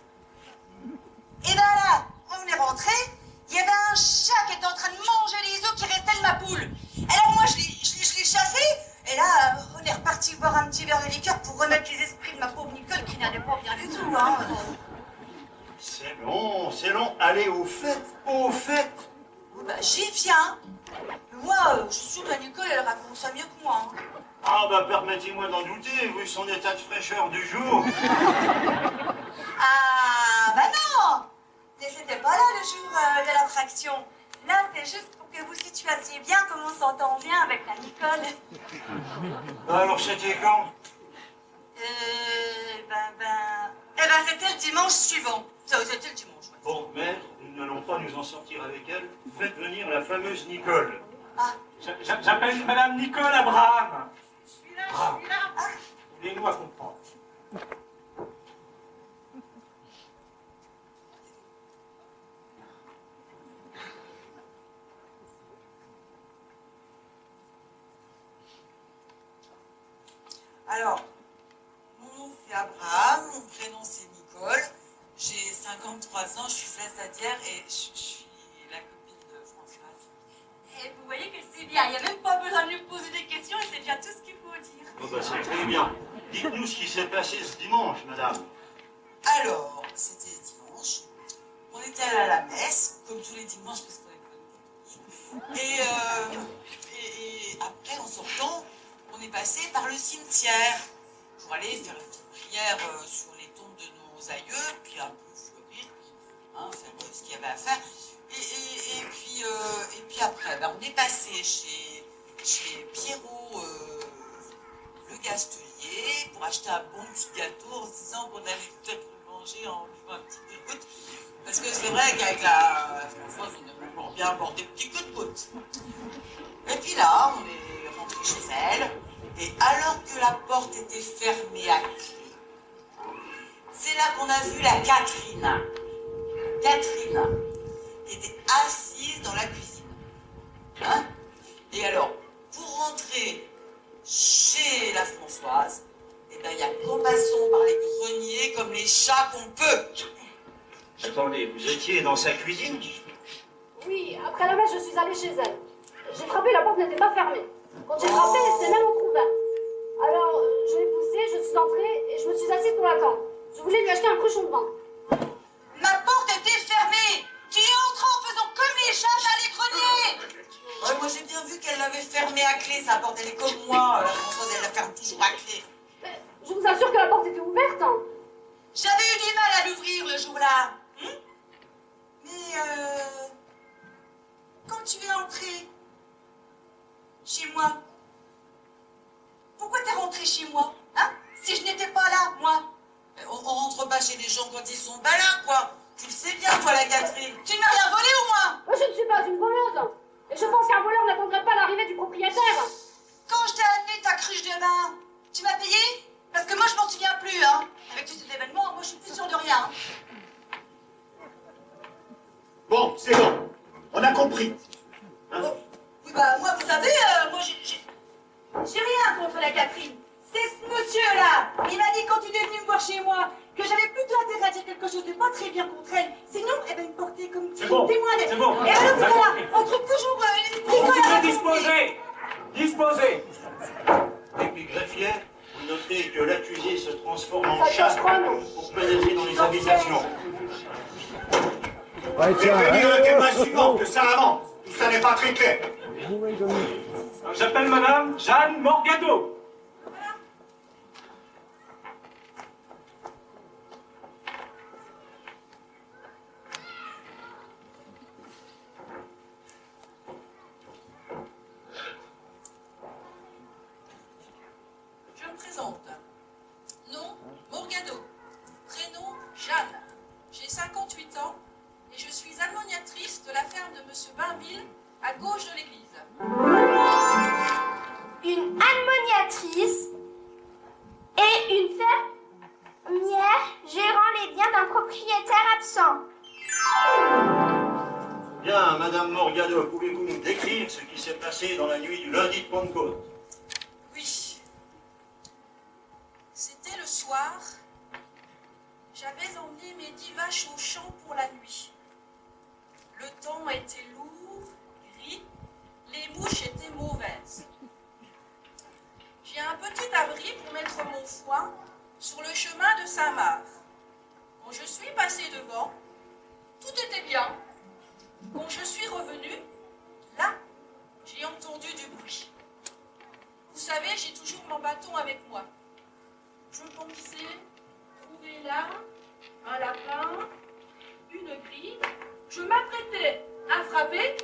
Et ben là, on est rentré, il y avait un chat qui était en train de manger les os qui restaient de ma poule. Alors moi, je l'ai chassé, et là, on est reparti boire un petit verre de liqueur pour remettre les esprits de ma pauvre Nicole qui n'allait pas bien du tout. Hein. C'est long, allez au fait. Oh, bah, j'y viens. Moi, je suis sûre que la Nicole, elle raconte ça mieux que moi. Hein. Ah bah permettez-moi d'en douter, vu son état de fraîcheur du jour. Ah bah non. Mais c'était pas là le jour de l'attraction. Là, c'est juste pour que vous situiez bien comment on s'entend bien avec la Nicole. Alors c'était quand? C'était le dimanche suivant. C'était le dimanche, ouais. Bon, mais nous n'allons pas nous en sortir avec elle. Faites venir la fameuse Nicole. Ah. J'appelle Madame Nicole Abraham. Je suis là. Aidez-nous à comprendre. Alors, mon nom c'est Abraham, mon prénom c'est Nicole, j'ai 53 ans, je suis flassadière et je suis la copine de Françoise. Et vous voyez qu'elle sait bien, il n'y a même pas besoin de lui poser des questions, elle sait déjà tout ce qu'il faut dire. Oh bah c'est très bien. Dites-nous ce qui s'est passé ce dimanche, madame. Alors, c'était dimanche, on était allé à la messe, comme tous les dimanches parce qu'on est connus. Et après, en sortant, on est passé par le cimetière pour aller faire une petite prière sur les tombes de nos aïeux, puis un peu fleurir, faire ce qu'il y avait à faire. Et puis après, on est passé chez Pierrot le Gastelier pour acheter un bon petit gâteau en se disant qu'on allait peut-être le manger en buvant un petit coup de goutte. Parce que c'est vrai qu'avec la Françoise, on aime bien boire des petits coups de goutte. Et puis là, on est rentré chez elle. Et alors que la porte était fermée à clé, c'est là qu'on a vu la Catherine. Catherine était assise dans la cuisine. Hein? Et alors, pour rentrer chez la Françoise, eh ben, il y a qu'en passant par les greniers comme les chats qu'on peut. Attendez, vous étiez dans sa cuisine? Oui, après la messe, je suis allée chez elle. J'ai frappé, la porte n'était pas fermée. Quand j'ai frappé, c'est même entrouvert. Alors, je l'ai poussée, je suis entrée et je me suis assise pour l'attendre. Je voulais lui acheter un cruchon de vin. Ma porte chez moi, hein? Si je n'étais pas là, moi. On rentre pas chez les gens quand ils sont balins, quoi. Tu le sais bien, toi, la Catherine. Tu ne m'as rien volé, au moins? Moi, je ne suis pas une voleuse. Et je pense qu'un voleur n'attendrait pas l'arrivée du propriétaire. Quand je t'ai amené ta cruche de vin, tu m'as payé? Parce que moi, je m'en souviens plus, hein. Avec tous ces événements, moi, je suis plus sûre de rien. Bon, c'est bon. On a compris. Hein? Oui, bah, moi, vous savez, moi, j'ai rien contre la Catherine. C'est ce monsieur-là. Il m'a dit quand il est venu me voir chez moi que j'avais plutôt intérêt à dire quelque chose de pas très bien contre elle. Sinon, eh ben, il me portait comme témoin. C'est bon. Et alors, voilà, on trouve toujours une Disposez. Disposez. Et puis, greffier, vous notez que l'accusé se transforme en chat pour pénétrer dans les habitations. Ouais, prévenir le témoin suivant que ça avance. Tout ça n'est pas très clair. J'appelle Madame Jeanne Morgado. Je me présente. Nom, Morgado. Prénom, Jeanne. J'ai 58 ans et je suis ammoniatrice de la ferme de Monsieur Bainville, à gauche de l'église. Une ammoniatrice et une fermière gérant les biens d'un propriétaire absent. Bien, Madame Morgado, pouvez-vous nous décrire ce qui s'est passé dans la nuit du lundi de Pentecôte? Oui. C'était le soir. J'avais emmené mes 10 vaches au champ pour la nuit. Le temps était lourd, gris, les mouches étaient mauvaises. J'ai un petit abri pour mettre mon foin sur le chemin de Saint-Marc. Quand je suis passée devant, tout était bien. Quand je suis revenue, là, j'ai entendu du bruit. Vous savez, j'ai toujours mon bâton avec moi. Je pensais trouver là un lapin, une grille. Je m'apprêtais à frapper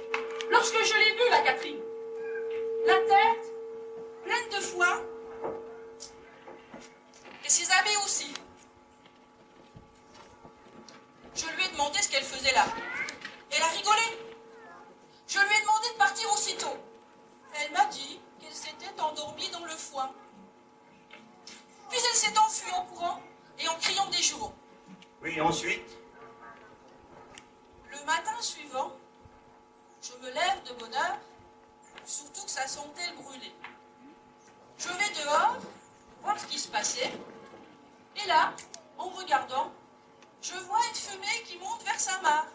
lorsque je l'ai vue, la Catherine. La tête pleine de foin et ses habits aussi. Je lui ai demandé ce qu'elle faisait là. Elle a rigolé. Je lui ai demandé de partir aussitôt. Elle m'a dit qu'elle s'était endormie dans le foin. Puis elle s'est enfuie en courant et en criant des jurons. Oui, ensuite? Le matin suivant, je me lève de bonne heure, surtout que ça sentait le brûler. Je vais dehors, voir ce qui se passait, et là, en me regardant, je vois une fumée qui monte vers Saint-Marc.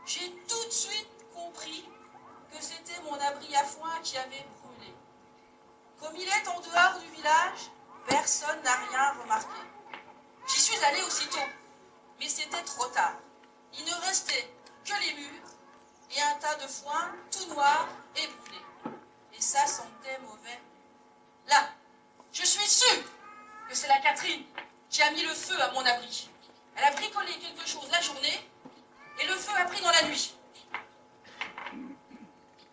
J'ai tout de suite compris que c'était mon abri à foin qui avait brûlé. Comme il est en dehors du village, personne n'a rien remarqué. J'y suis allée aussitôt, mais c'était trop tard. Il ne restait que les murs et un tas de foin tout noir et brûlé. Et ça sentait mauvais. Là, je suis sûre que c'est la Catherine qui a mis le feu à mon abri. Elle a bricolé quelque chose la journée et le feu a pris dans la nuit.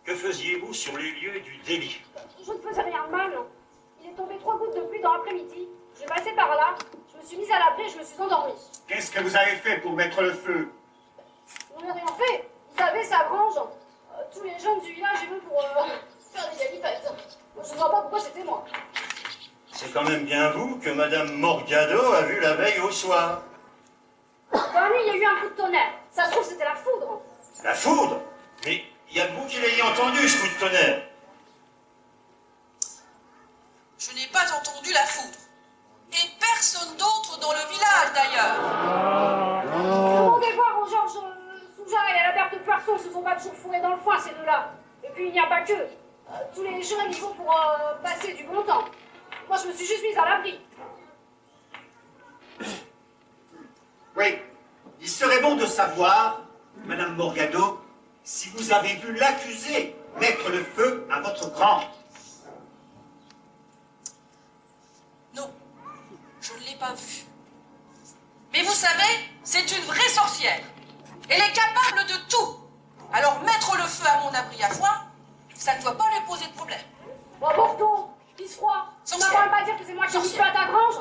Que faisiez-vous sur les lieux du délit? Je ne faisais rien de mal. Il est tombé 3 gouttes de pluie dans l'après-midi. J'ai passé par là, je me suis mise à l'abri et je me suis endormie. Qu'est-ce que vous avez fait pour mettre le feu? On n'a rien fait. Vous savez, ça grange. Tous les jeunes du village y vont pour faire des galipettes. Je ne vois pas pourquoi c'était moi. C'est quand même bien vous que Madame Morgado a vu la veille au soir. Dans la nuit, il y a eu un coup de tonnerre. Ça se trouve, c'était la foudre. La foudre? Mais il y a que vous qui l'ayez entendu, ce coup de tonnerre. Je n'ai pas entendu la foudre. Et personne d'autre dans le village, d'ailleurs. Demandez voir aux Georges Souja et à la Berthe Poisson se sont pas toujours fourrés dans le foin, ces deux-là. Et puis, il n'y a pas que. Tous les jeunes y vont pour passer du bon temps. Moi, je me suis juste mise à l'abri. Oui, il serait bon de savoir, Madame Morgado, si vous avez vu l'accusé mettre le feu à votre grange. Non, je ne l'ai pas vue. Mais vous savez, c'est une vraie sorcière. Elle est capable de tout. Alors mettre le feu à mon abri à foin, ça ne doit pas lui poser de problème. Bon, pourtant, Pisse-froid, tu m'as quand même pas dire que c'est moi qui ai mis le feu à ta grange?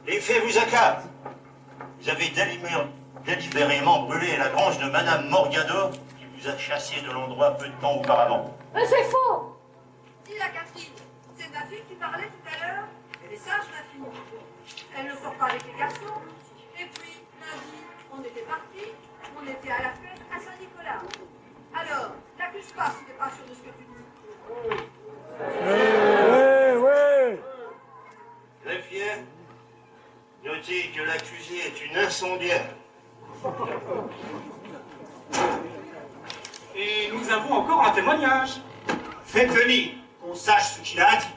Les faits vous accablent. Vous avez délibérément brûlé la grange de Madame Morgado, qui vous a chassé de l'endroit peu de temps auparavant. Mais c'est faux! Dis la Catherine, c'est ta fille qui parlait tout à l'heure? Elle est sage, ma fille. Elle ne sort pas avec les garçons. Et puis, lundi, on était partis, on était à la fête à Saint-Nicolas. Alors, n'accuse pas si t'es pas sûr de ce que tu dis. Oui. Greffier, notez que l'accusée est une incendiaire. Et nous avons encore un témoignage. Faites venir, qu'on sache ce qu'il a dit.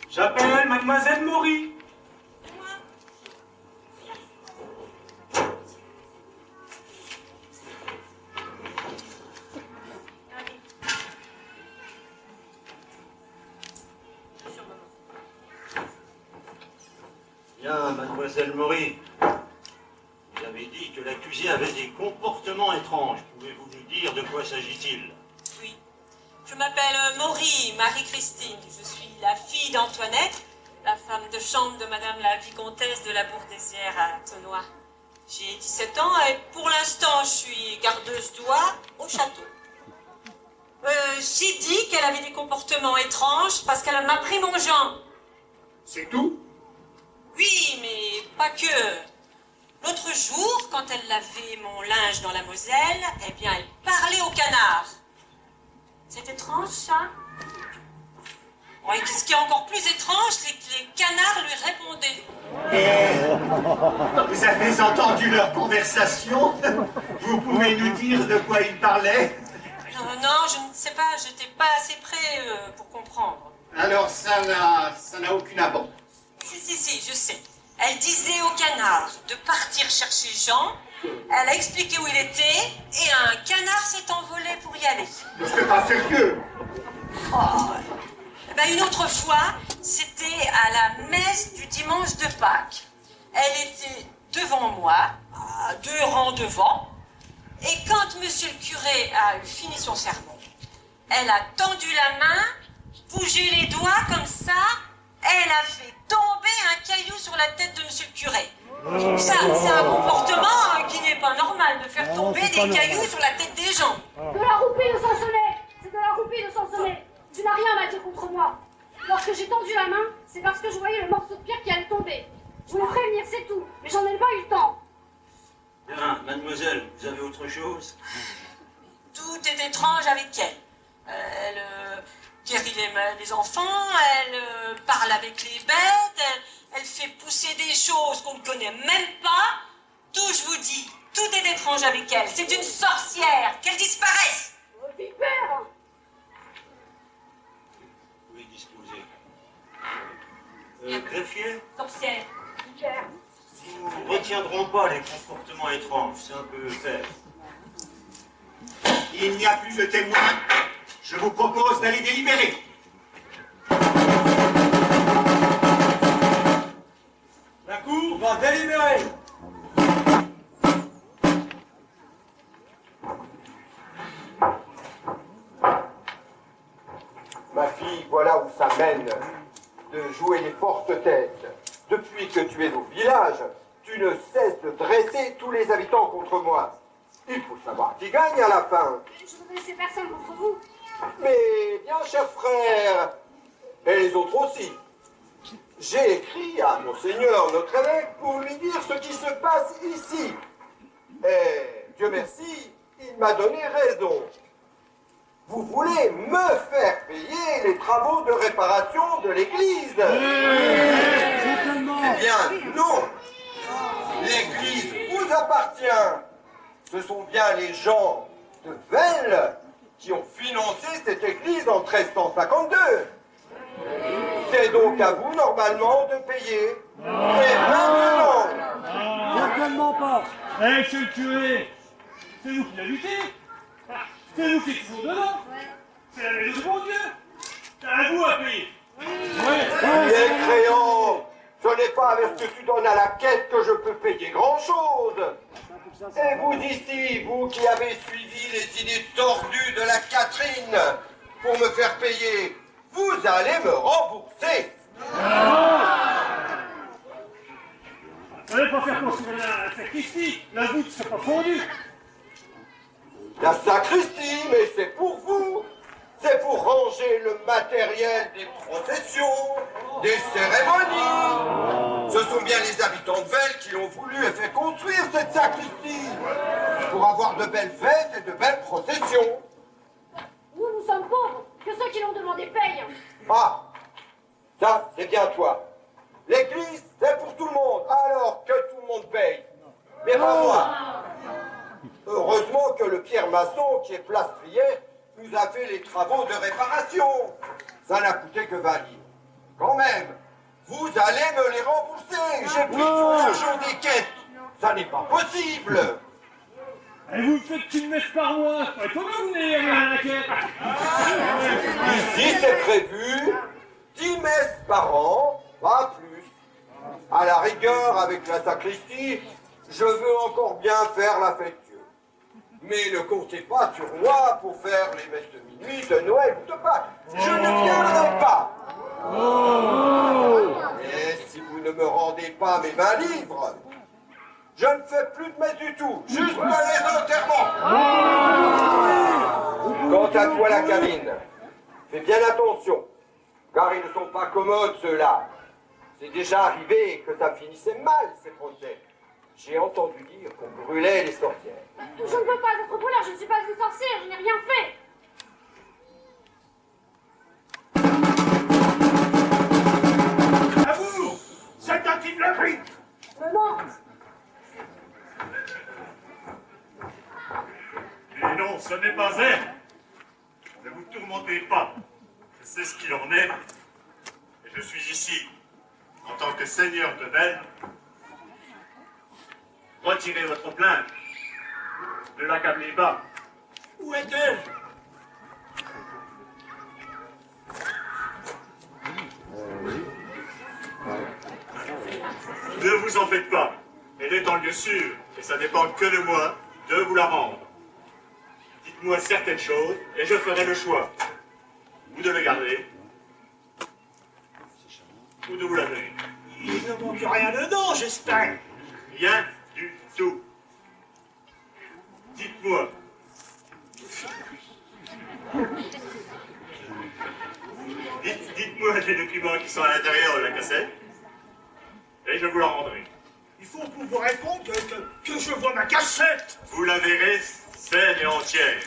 J'appelle Mademoiselle Maury. Bien, Mademoiselle Maury. Vous avez dit que l'accusé avait des comportements étranges. Pouvez-vous nous dire de quoi s'agit-il? Oui. Je m'appelle Maury, Marie-Christine. Je suis la fille d'Antoinette, la femme de chambre de Madame la Vicomtesse de la Bourg-des-Sières à Tonois. J'ai 17 ans et pour l'instant, je suis gardeuse d'oie au château. J'ai dit qu'elle avait des comportements étranges parce qu'elle m'a pris mon Jean. C'est tout? Oui, mais pas que. L'autre jour, quand elle lavait mon linge dans la Moselle, eh bien, elle parlait au canard. C'est étrange, ça? Oui, ce qui est encore plus étrange, c'est que les canards lui répondaient. Et vous avez entendu leur conversation? Vous pouvez nous dire de quoi ils parlaient? Non, je ne sais pas, j'étais pas assez près pour comprendre. Alors ça n'a aucune importance. Si, je sais. Elle disait au canard de partir chercher Jean, elle a expliqué où il était, et un canard s'est envolé pour y aller. Mais c'est pas sérieux. Oh. Ben, une autre fois, c'était à la messe du dimanche de Pâques. Elle était devant moi, à 2 rangs devant, et quand monsieur le curé a eu fini son sermon, elle a tendu la main, bougé les doigts comme ça, elle a fait tomber un caillou sur la tête de monsieur le curé. Ça, c'est un comportement qui n'est pas normal, de faire tomber des cailloux sur la tête des gens. De la roupie de Sansonnet! C'est de la roupie de Sansonnet! Tu n'as rien à dire contre moi. Lorsque j'ai tendu la main, c'est parce que je voyais le morceau de pierre qui allait tomber. Je voulais prévenir, c'est tout, mais j'en ai pas eu le temps. Bien, mademoiselle, vous avez autre chose? Tout est étrange avec elle. Elle guérit les enfants, elle parle avec les bêtes, elle fait pousser des choses qu'on ne connaît même pas. Tout, je vous dis, tout est étrange avec elle. C'est une sorcière, qu'elle disparaisse. Vipère! Vous pouvez disposer. Greffier? Sorcière. Vipère. Nous ne retiendrons pas les comportements étranges, c'est un peu faire. Il n'y a plus de témoins. Je vous propose d'aller délibérer. La cour va délibérer. Ma fille, voilà où ça mène, de jouer les fortes têtes. Depuis que tu es au village, tu ne cesses de dresser tous les habitants contre moi. Il faut savoir qui gagne à la fin. Je ne connaissais personne contre vous. Mais bien, cher frère, et les autres aussi. J'ai écrit à Monseigneur notre évêque pour lui dire ce qui se passe ici. Et Dieu merci, il m'a donné raison. Vous voulez me faire payer les travaux de réparation de l'église? Eh bien, non. L'église vous appartient. Ce sont bien les gens de Vesles qui ont financé cette église en 1352. C'est donc à vous, normalement, de payer. Et maintenant... Certainement pas. Eh, monsieur le curé, c'est nous qui l'a lutté. C'est nous qui sommes dedans. C'est la maison de mon Dieu. C'est à vous à payer. Les créants, ce n'est pas avec ce que tu donnes à la quête que je peux payer grand-chose. Et vous ici, vous qui avez suivi les idées tordues de la Catherine pour me faire payer, vous allez me rembourser. Vous n'allez pas faire construire la sacristie, la voûte c'est pas fondue. La sacristie, mais c'est pour vous. C'est pour ranger le matériel des processions, des cérémonies. Ce sont bien les habitants de Vesle qui ont voulu et fait construire cette sacristie pour avoir de belles fêtes et de belles processions. Nous sommes pauvres, que ceux qui l'ont demandé payent. Ah, ça, c'est bien toi. L'église, c'est pour tout le monde, alors que tout le monde paye. Mais pas moi. Heureusement que le Pierre Masson, qui est plastrier, nous a fait les travaux de réparation. Ça n'a coûté que 20 livres. Quand même, vous allez me les rembourser. J'ai pris sur l'argent des quêtes. Ça n'est pas possible. Et vous faites une messe par mois. Comment vous venez à la quête? Ici, c'est prévu 10 messes par an, pas plus. À la rigueur, avec la sacristie, je veux encore bien faire la fête Dieu. Mais ne comptez pas sur moi pour faire les messes de minuit, de Noël ou de Pâques. Je ne viendrai pas. Et si vous ne me rendez pas mes 20 livres, je ne fais plus de messes du tout, juste les enterrements. Quant à toi, la cabine, fais bien attention, car ils ne sont pas commodes, ceux-là. C'est déjà arrivé que ça finissait mal, ces procès. J'ai entendu dire qu'on brûlait les sorcières. Je ne peux pas être brûleur, je ne suis pas une sorcière, je n'ai rien fait. À vous, c'est un qui me l'a pris. Maman. Et non, ce n'est pas elle. Ne vous tourmentez pas. Je sais ce qu'il en est. Et je suis ici, en tant que seigneur de Vesle. Retirez votre plainte. Ne l'accablez pas. Où est-elle? Ne vous en faites pas. Elle est en lieu sûr, et ça dépend que de moi de vous la rendre. Dites-moi certaines choses, et je ferai le choix. Ou de le garder, ou de vous la donner. Il ne manque rien dedans, j'espère. Rien du tout. Dites-moi. Dites-moi les documents qui sont à l'intérieur de la cassette, et je vous la rendrai. Il faut pour vous répondre que je vois ma cassette. Vous la verrez saine et entière.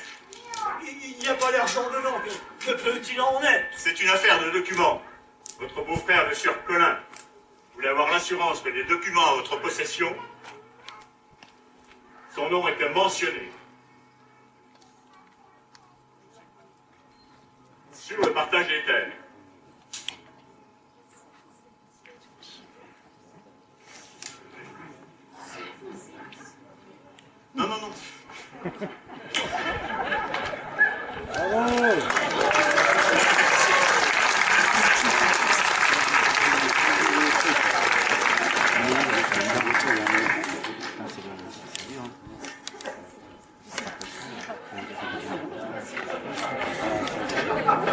Il n'y a pas l'argent dedans. Que peut-il en être? C'est une affaire de documents. Votre beau-frère, le sieur Colin, voulait avoir l'assurance que les documents à votre possession, son nom était mentionné. Sur le partage des terres. Non, non, non.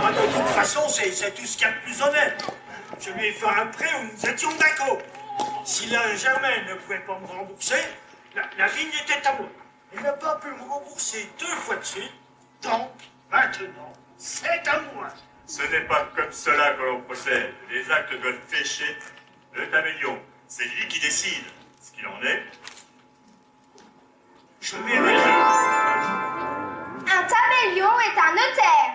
De toute façon, c'est tout ce qu'il y a de plus honnête. Je lui ai fait un prêt où nous étions d'accord. Si là jamais ne pouvait pas me rembourser, la vigne était à moi. Il n'a pas pu me rembourser 2 fois de suite, donc maintenant, c'est à moi. Ce n'est pas comme cela que l'on procède. Les actes doivent fécher le tabellion. C'est lui qui décide ce qu'il en est. Je vais réécrire. Un tabellion est un notaire.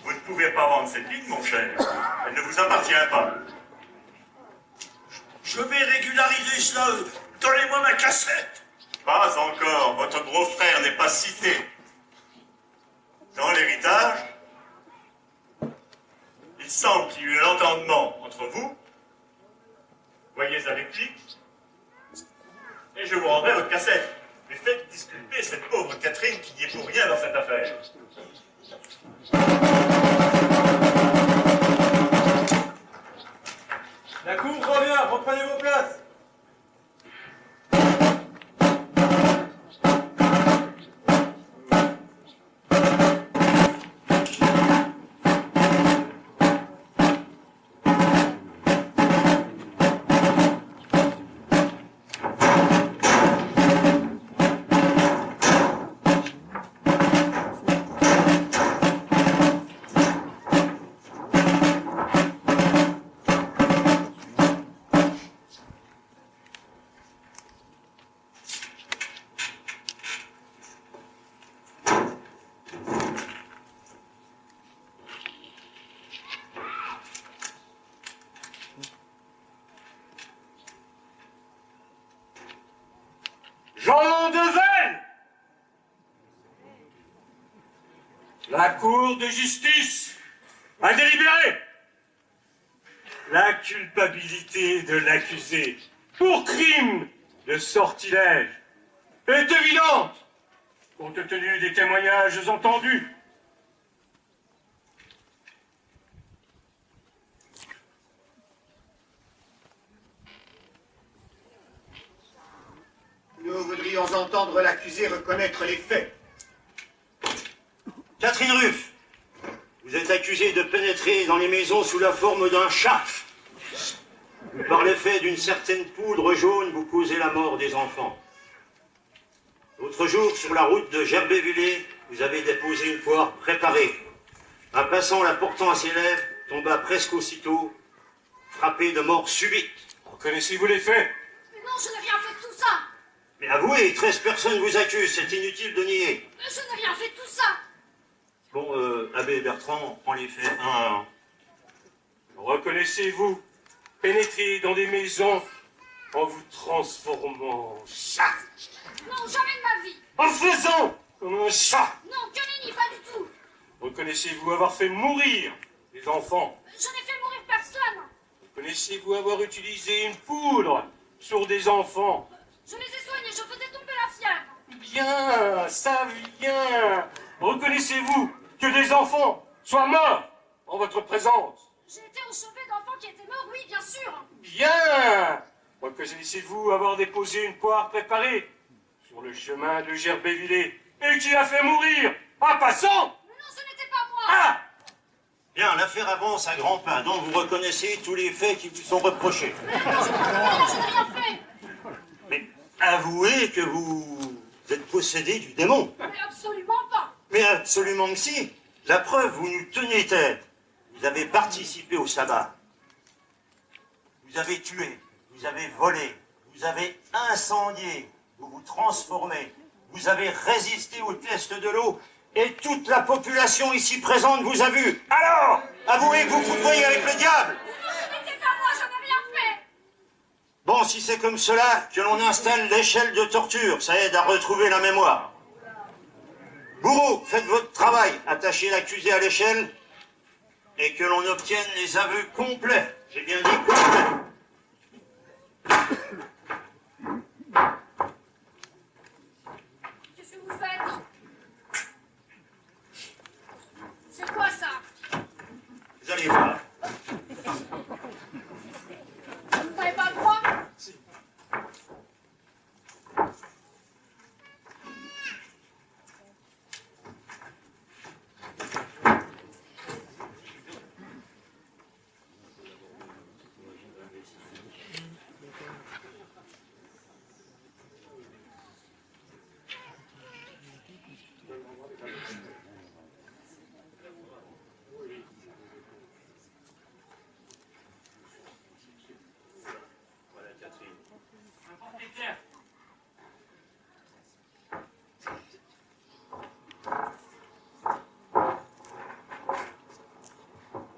Vous ne pouvez pas vendre cette ligne, mon cher. Elle ne vous appartient pas. Je vais régulariser cela. Donnez-moi ma cassette. Pas encore. Votre beau-frère n'est pas cité. Dans l'héritage, il semble qu'il y ait eu un entendement entre vous. Voyez avec lui. Et je vous rendrai votre cassette. Mais faites disculper cette pauvre Catherine qui n'y est pour rien dans cette affaire. La cour revient, reprenez vos places. Jean Devel. La Cour de justice a délibéré. La culpabilité de l'accusé pour crime de sortilège est évidente, compte tenu des témoignages entendus. Nous voudrions entendre l'accusé reconnaître les faits. Catherine Ruff, vous êtes accusée de pénétrer dans les maisons sous la forme d'un chat. Par l'effet d'une certaine poudre jaune, vous causez la mort des enfants. L'autre jour, sur la route de Gerbévillers, vous avez déposé une poire préparée. Un passant la portant à ses lèvres tomba presque aussitôt, frappé de mort subite. Reconnaissez-vous les faits? Mais non, je n'ai rien fait de tout ça. Mais avouez, 13 personnes vous accusent, c'est inutile de nier. Mais je n'ai rien fait de tout ça. Bon, Abbé Bertrand, prend les faits un à un. Reconnaissez-vous pénétrer dans des maisons en vous transformant en chat? Non, jamais de ma vie. En faisant comme un chat? Non, que nenni, pas du tout. Reconnaissez-vous avoir fait mourir des enfants? Je n'ai fait mourir personne. Reconnaissez-vous avoir utilisé une poudre sur des enfants? Je les ai soignés, je faisais tomber la fièvre. Bien, ça vient. Reconnaissez-vous que des enfants soient morts en votre présence? J'ai été au chevet d'enfants qui étaient morts, oui, bien sûr. Bien. Reconnaissez-vous avoir déposé une poire préparée sur le chemin de Gerbévillers et qui a fait mourir un passant? Mais non, ce n'était pas moi. Ah! Bien, l'affaire avance à grands pas, donc vous reconnaissez tous les faits qui vous sont reprochés. Mais non, je n'ai rien fait. Mais avouez que vous êtes possédé du démon. Mais absolument pas. Mais absolument que si. La preuve, vous nous tenez tête. Vous avez participé au sabbat. Vous avez tué, vous avez volé, vous avez incendié, vous vous transformez, vous avez résisté au test de l'eau et toute la population ici présente vous a vu. Alors, avouez que vous foudroyez avec le diable. Non, ce n'était pas moi, je n'ai rien fait. Bon, si c'est comme cela que l'on installe l'échelle de torture, ça aide à retrouver la mémoire. Bourreau, faites votre travail, attachez l'accusé à l'échelle et que l'on obtienne les aveux complets. J'ai bien dit complets. Qu'est-ce que vous faites? C'est quoi ça? Vous allez voir. Vous n'avez pas le droit?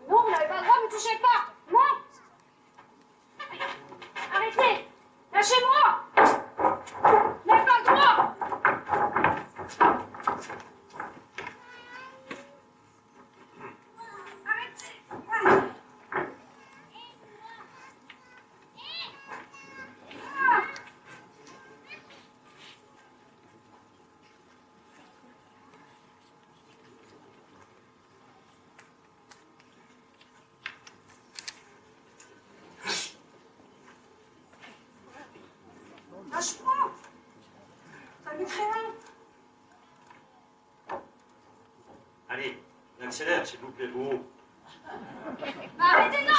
Non, vous n'avez pas le droit, ne me touchez pas. Non. Arrêtez. Lâchez-moi. Vous n'avez pas le droit. Arrêtez. Lâche-moi. Ça lui fait rien. Allez, on accélère, s'il vous plaît, Bourreau. Arrêtez, non.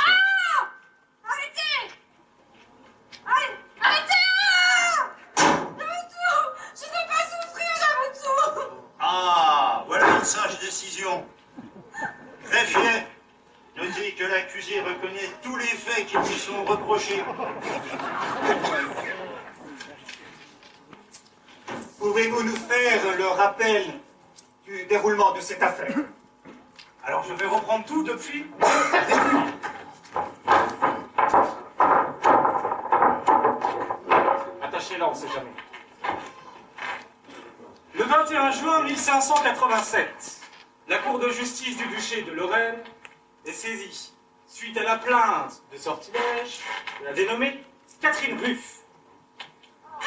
Arrêtez. Arrêtez. J'avoue tout. Je ne veux pas souffrir, j'avoue tout. Ah, voilà une sage décision. Greffier, notez que l'accusé reconnaît tous les faits qui lui sont reprochés. Pouvez-vous nous faire le rappel du déroulement de cette affaire? Alors je vais reprendre tout depuis. Attachez-la, on sait jamais. 21 juin 1587, la Cour de justice du duché de Lorraine est saisie suite à la plainte de sortilège de la dénommée Catherine Ruff.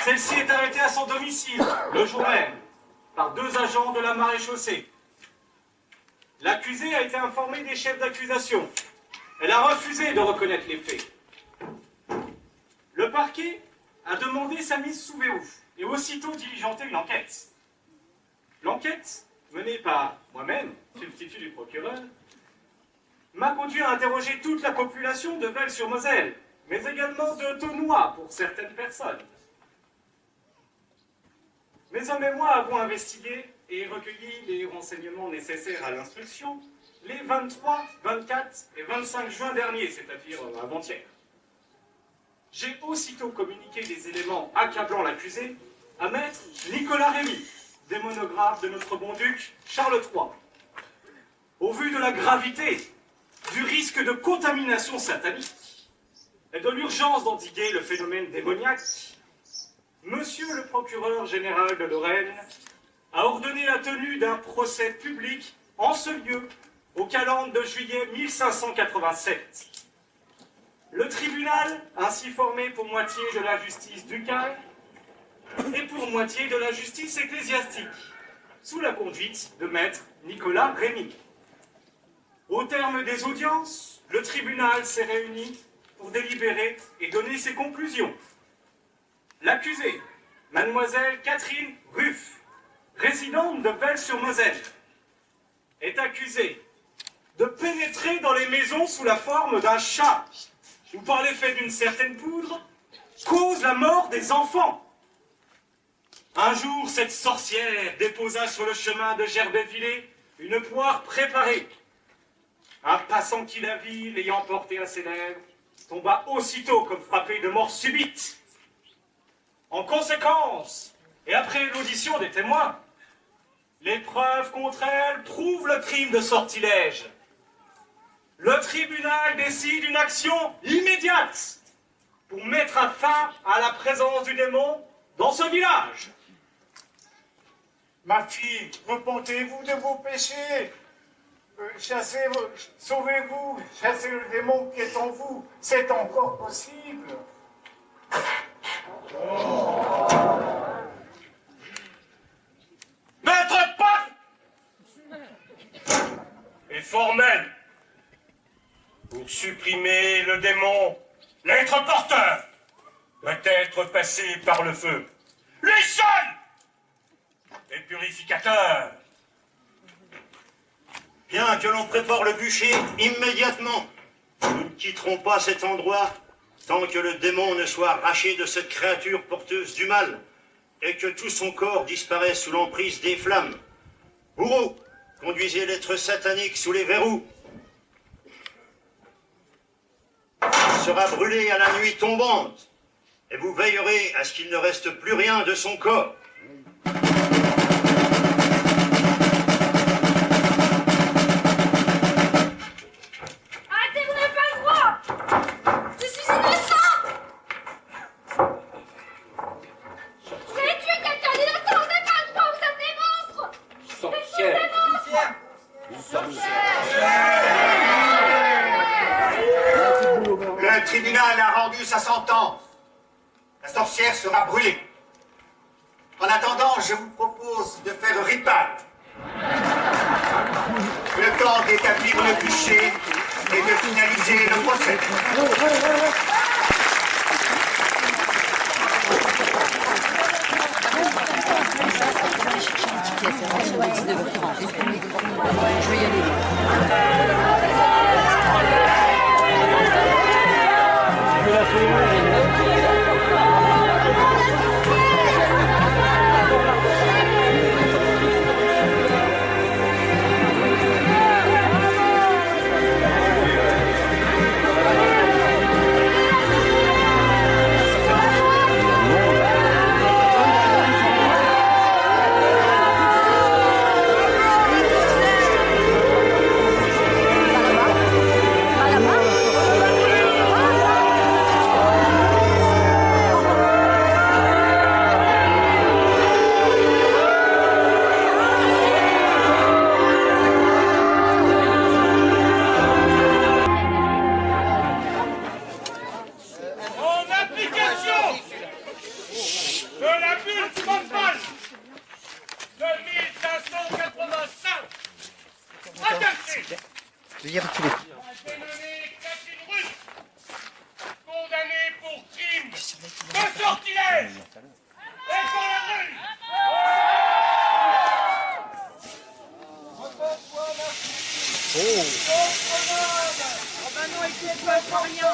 Celle-ci est arrêtée à son domicile le jour même par 2 agents de la maréchaussée. L'accusée a été informée des chefs d'accusation. Elle a refusé de reconnaître les faits. Le parquet a demandé sa mise sous verrou et aussitôt diligenté une enquête. L'enquête, menée par moi-même, substitut du procureur, m'a conduit à interroger toute la population de Vesles-sur-Moselle, mais également de Thonois pour certaines personnes. Mes hommes et moi avons investigué et recueilli les renseignements nécessaires à l'instruction les 23, 24 et 25 juin dernier, c'est-à-dire avant-hier. J'ai aussitôt communiqué des éléments accablant l'accusé à maître Nicolas Rémy, démonographe de notre bon duc Charles III. Au vu de la gravité du risque de contamination satanique et de l'urgence d'endiguer le phénomène démoniaque, Monsieur le procureur général de Lorraine a ordonné la tenue d'un procès public en ce lieu au calendes de juillet 1587. Le tribunal, ainsi formé pour moitié de la justice ducale et pour moitié de la justice ecclésiastique, sous la conduite de maître Nicolas Rémy. Au terme des audiences, le tribunal s'est réuni pour délibérer et donner ses conclusions. L'accusée, mademoiselle Catherine Ruff, résidente de Vesles-sur-Moselle, est accusée de pénétrer dans les maisons sous la forme d'un chat, ou par l'effet d'une certaine poudre, cause la mort des enfants. Un jour, cette sorcière déposa sur le chemin de Gerbévillers une poire préparée. Un passant qui la vit, l'ayant portée à ses lèvres, tomba aussitôt comme frappé de mort subite. En conséquence, et après l'audition des témoins, les preuves contre elle prouvent le crime de sortilège. Le tribunal décide une action immédiate pour mettre fin à la présence du démon dans ce village. Ma fille, repentez-vous de vos péchés. Sauvez-vous, chassez le démon qui est en vous. C'est encore possible. Maître Pape est formel pour supprimer le démon. L'être porteur doit être passé par le feu. Lui seul est purificateur. Bien que l'on prépare le bûcher immédiatement, nous ne quitterons pas cet endroit tant que le démon ne soit arraché de cette créature porteuse du mal et que tout son corps disparaisse sous l'emprise des flammes. Bourreau, conduisez l'être satanique sous les verrous. Il sera brûlé à la nuit tombante et vous veillerez à ce qu'il ne reste plus rien de son corps. Arrêtez, vous n'avez pas le droit! Je suis innocent! Vous avez tué quelqu'un d'innocent, vous n'avez pas le droit, vous êtes des monstres! Sorcière. Le tribunal a rendu sa sentence. La sorcière sera brûlée. En attendant, je vous propose de faire ripal. Le temps d'établir le bûcher et de finaliser le procès. Je vais y aller. veuillez reculer. Condamné pour crime de sortilège et pour la rue. Oh ben non, il ne peut pas rien.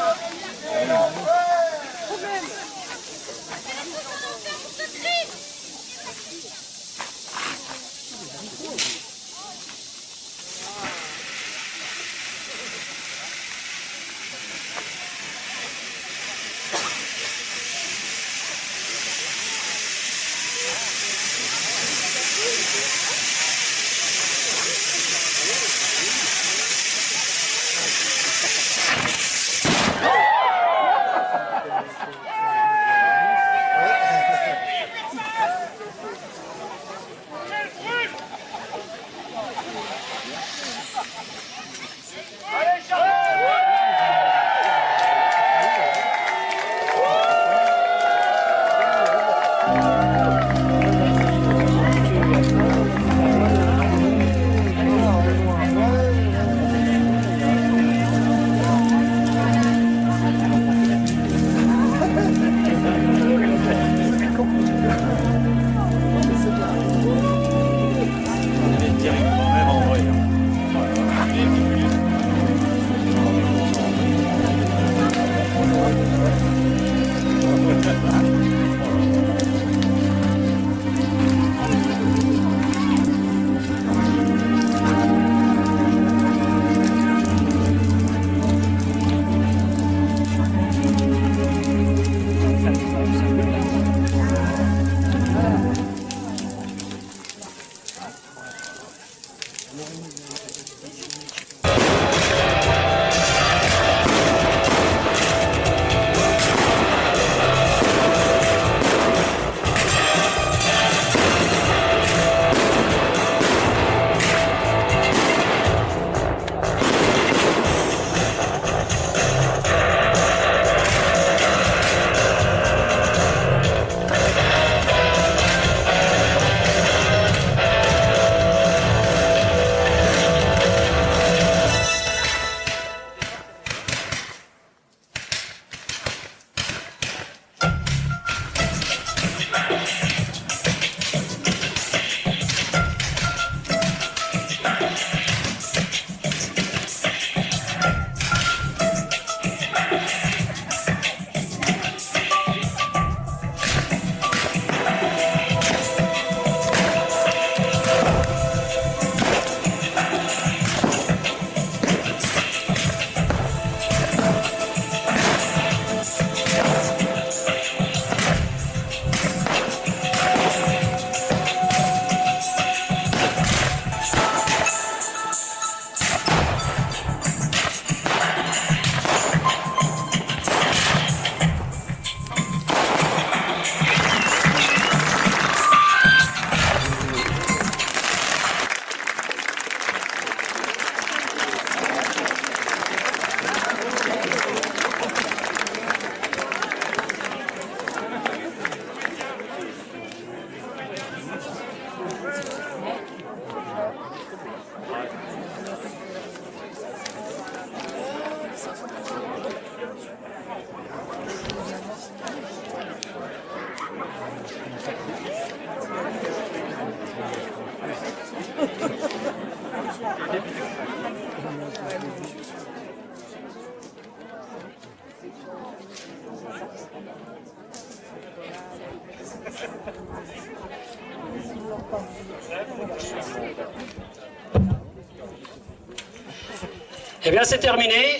Eh bien, c'est terminé.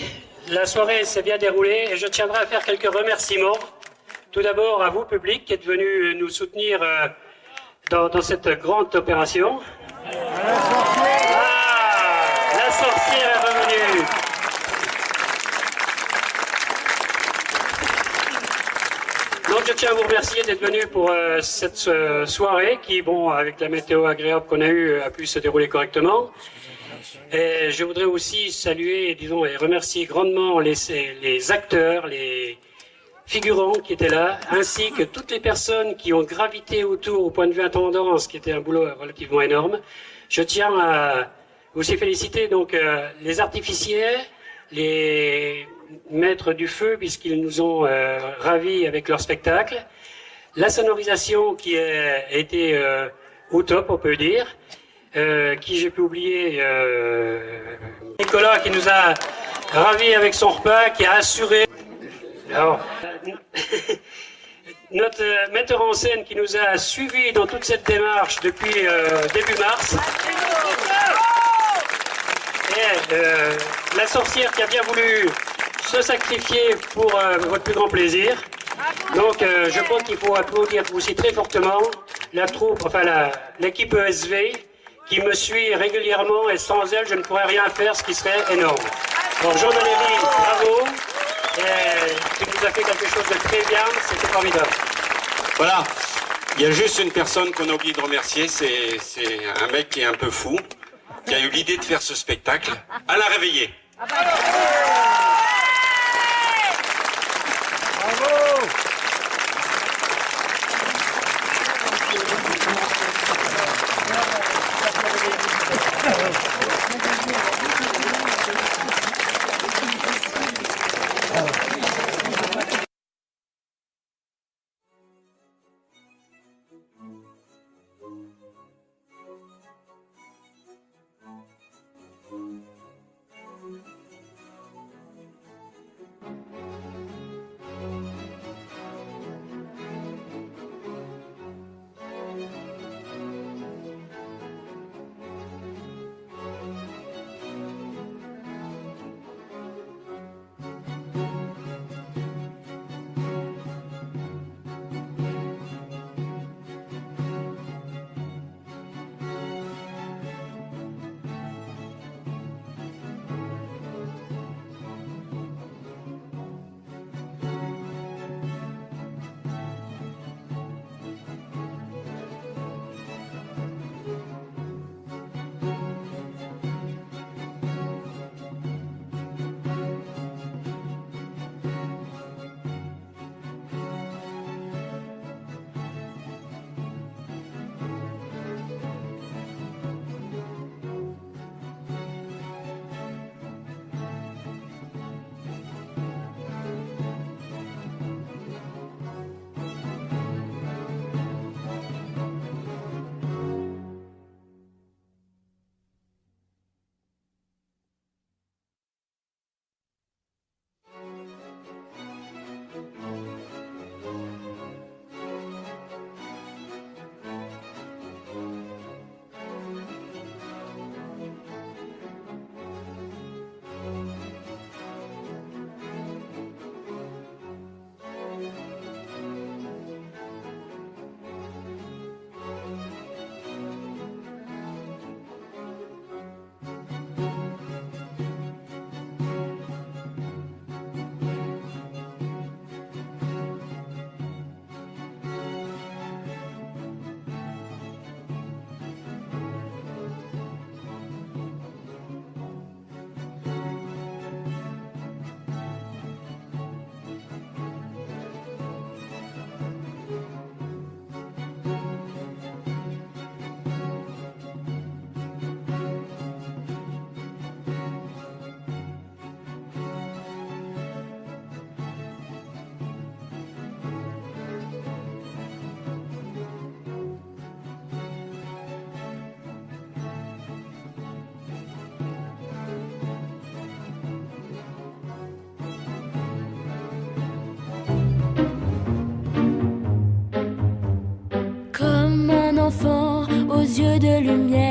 La soirée s'est bien déroulée et je tiendrai à faire quelques remerciements. Tout d'abord à vous, public, qui êtes venu nous soutenir dans cette grande opération. La sorcière est revenue. Donc je tiens à vous remercier d'être venu pour cette soirée qui, bon, avec la météo agréable qu'on a eue, a pu se dérouler correctement. Et je voudrais aussi saluer, disons, et remercier grandement les acteurs, les figurants qui étaient là, ainsi que toutes les personnes qui ont gravité autour au point de vue intendance, qui était un boulot relativement énorme. Je tiens aussi féliciter donc les artificiers, les maîtres du feu, puisqu'ils nous ont ravis avec leur spectacle. La sonorisation qui a été au top, on peut dire. Qui j'ai pu oublier, Nicolas qui nous a ravis avec son repas, qui a assuré. Alors, notre metteur en scène qui nous a suivis dans toute cette démarche depuis début mars. Et la sorcière qui a bien voulu se sacrifier pour votre plus grand plaisir. Donc je pense qu'il faut applaudir aussi très fortement la troupe, enfin l'équipe ESV qui me suit régulièrement, et sans elle je ne pourrais rien faire, ce qui serait énorme. Donc Jean-Valérie, bravo, et tu nous as fait quelque chose de très bien, c'était formidable. Voilà, il y a juste une personne qu'on a oublié de remercier, c'est un mec qui est un peu fou, qui a eu l'idée de faire ce spectacle, Alain Réveillé. Bravo. Comme un enfant aux yeux de lumière.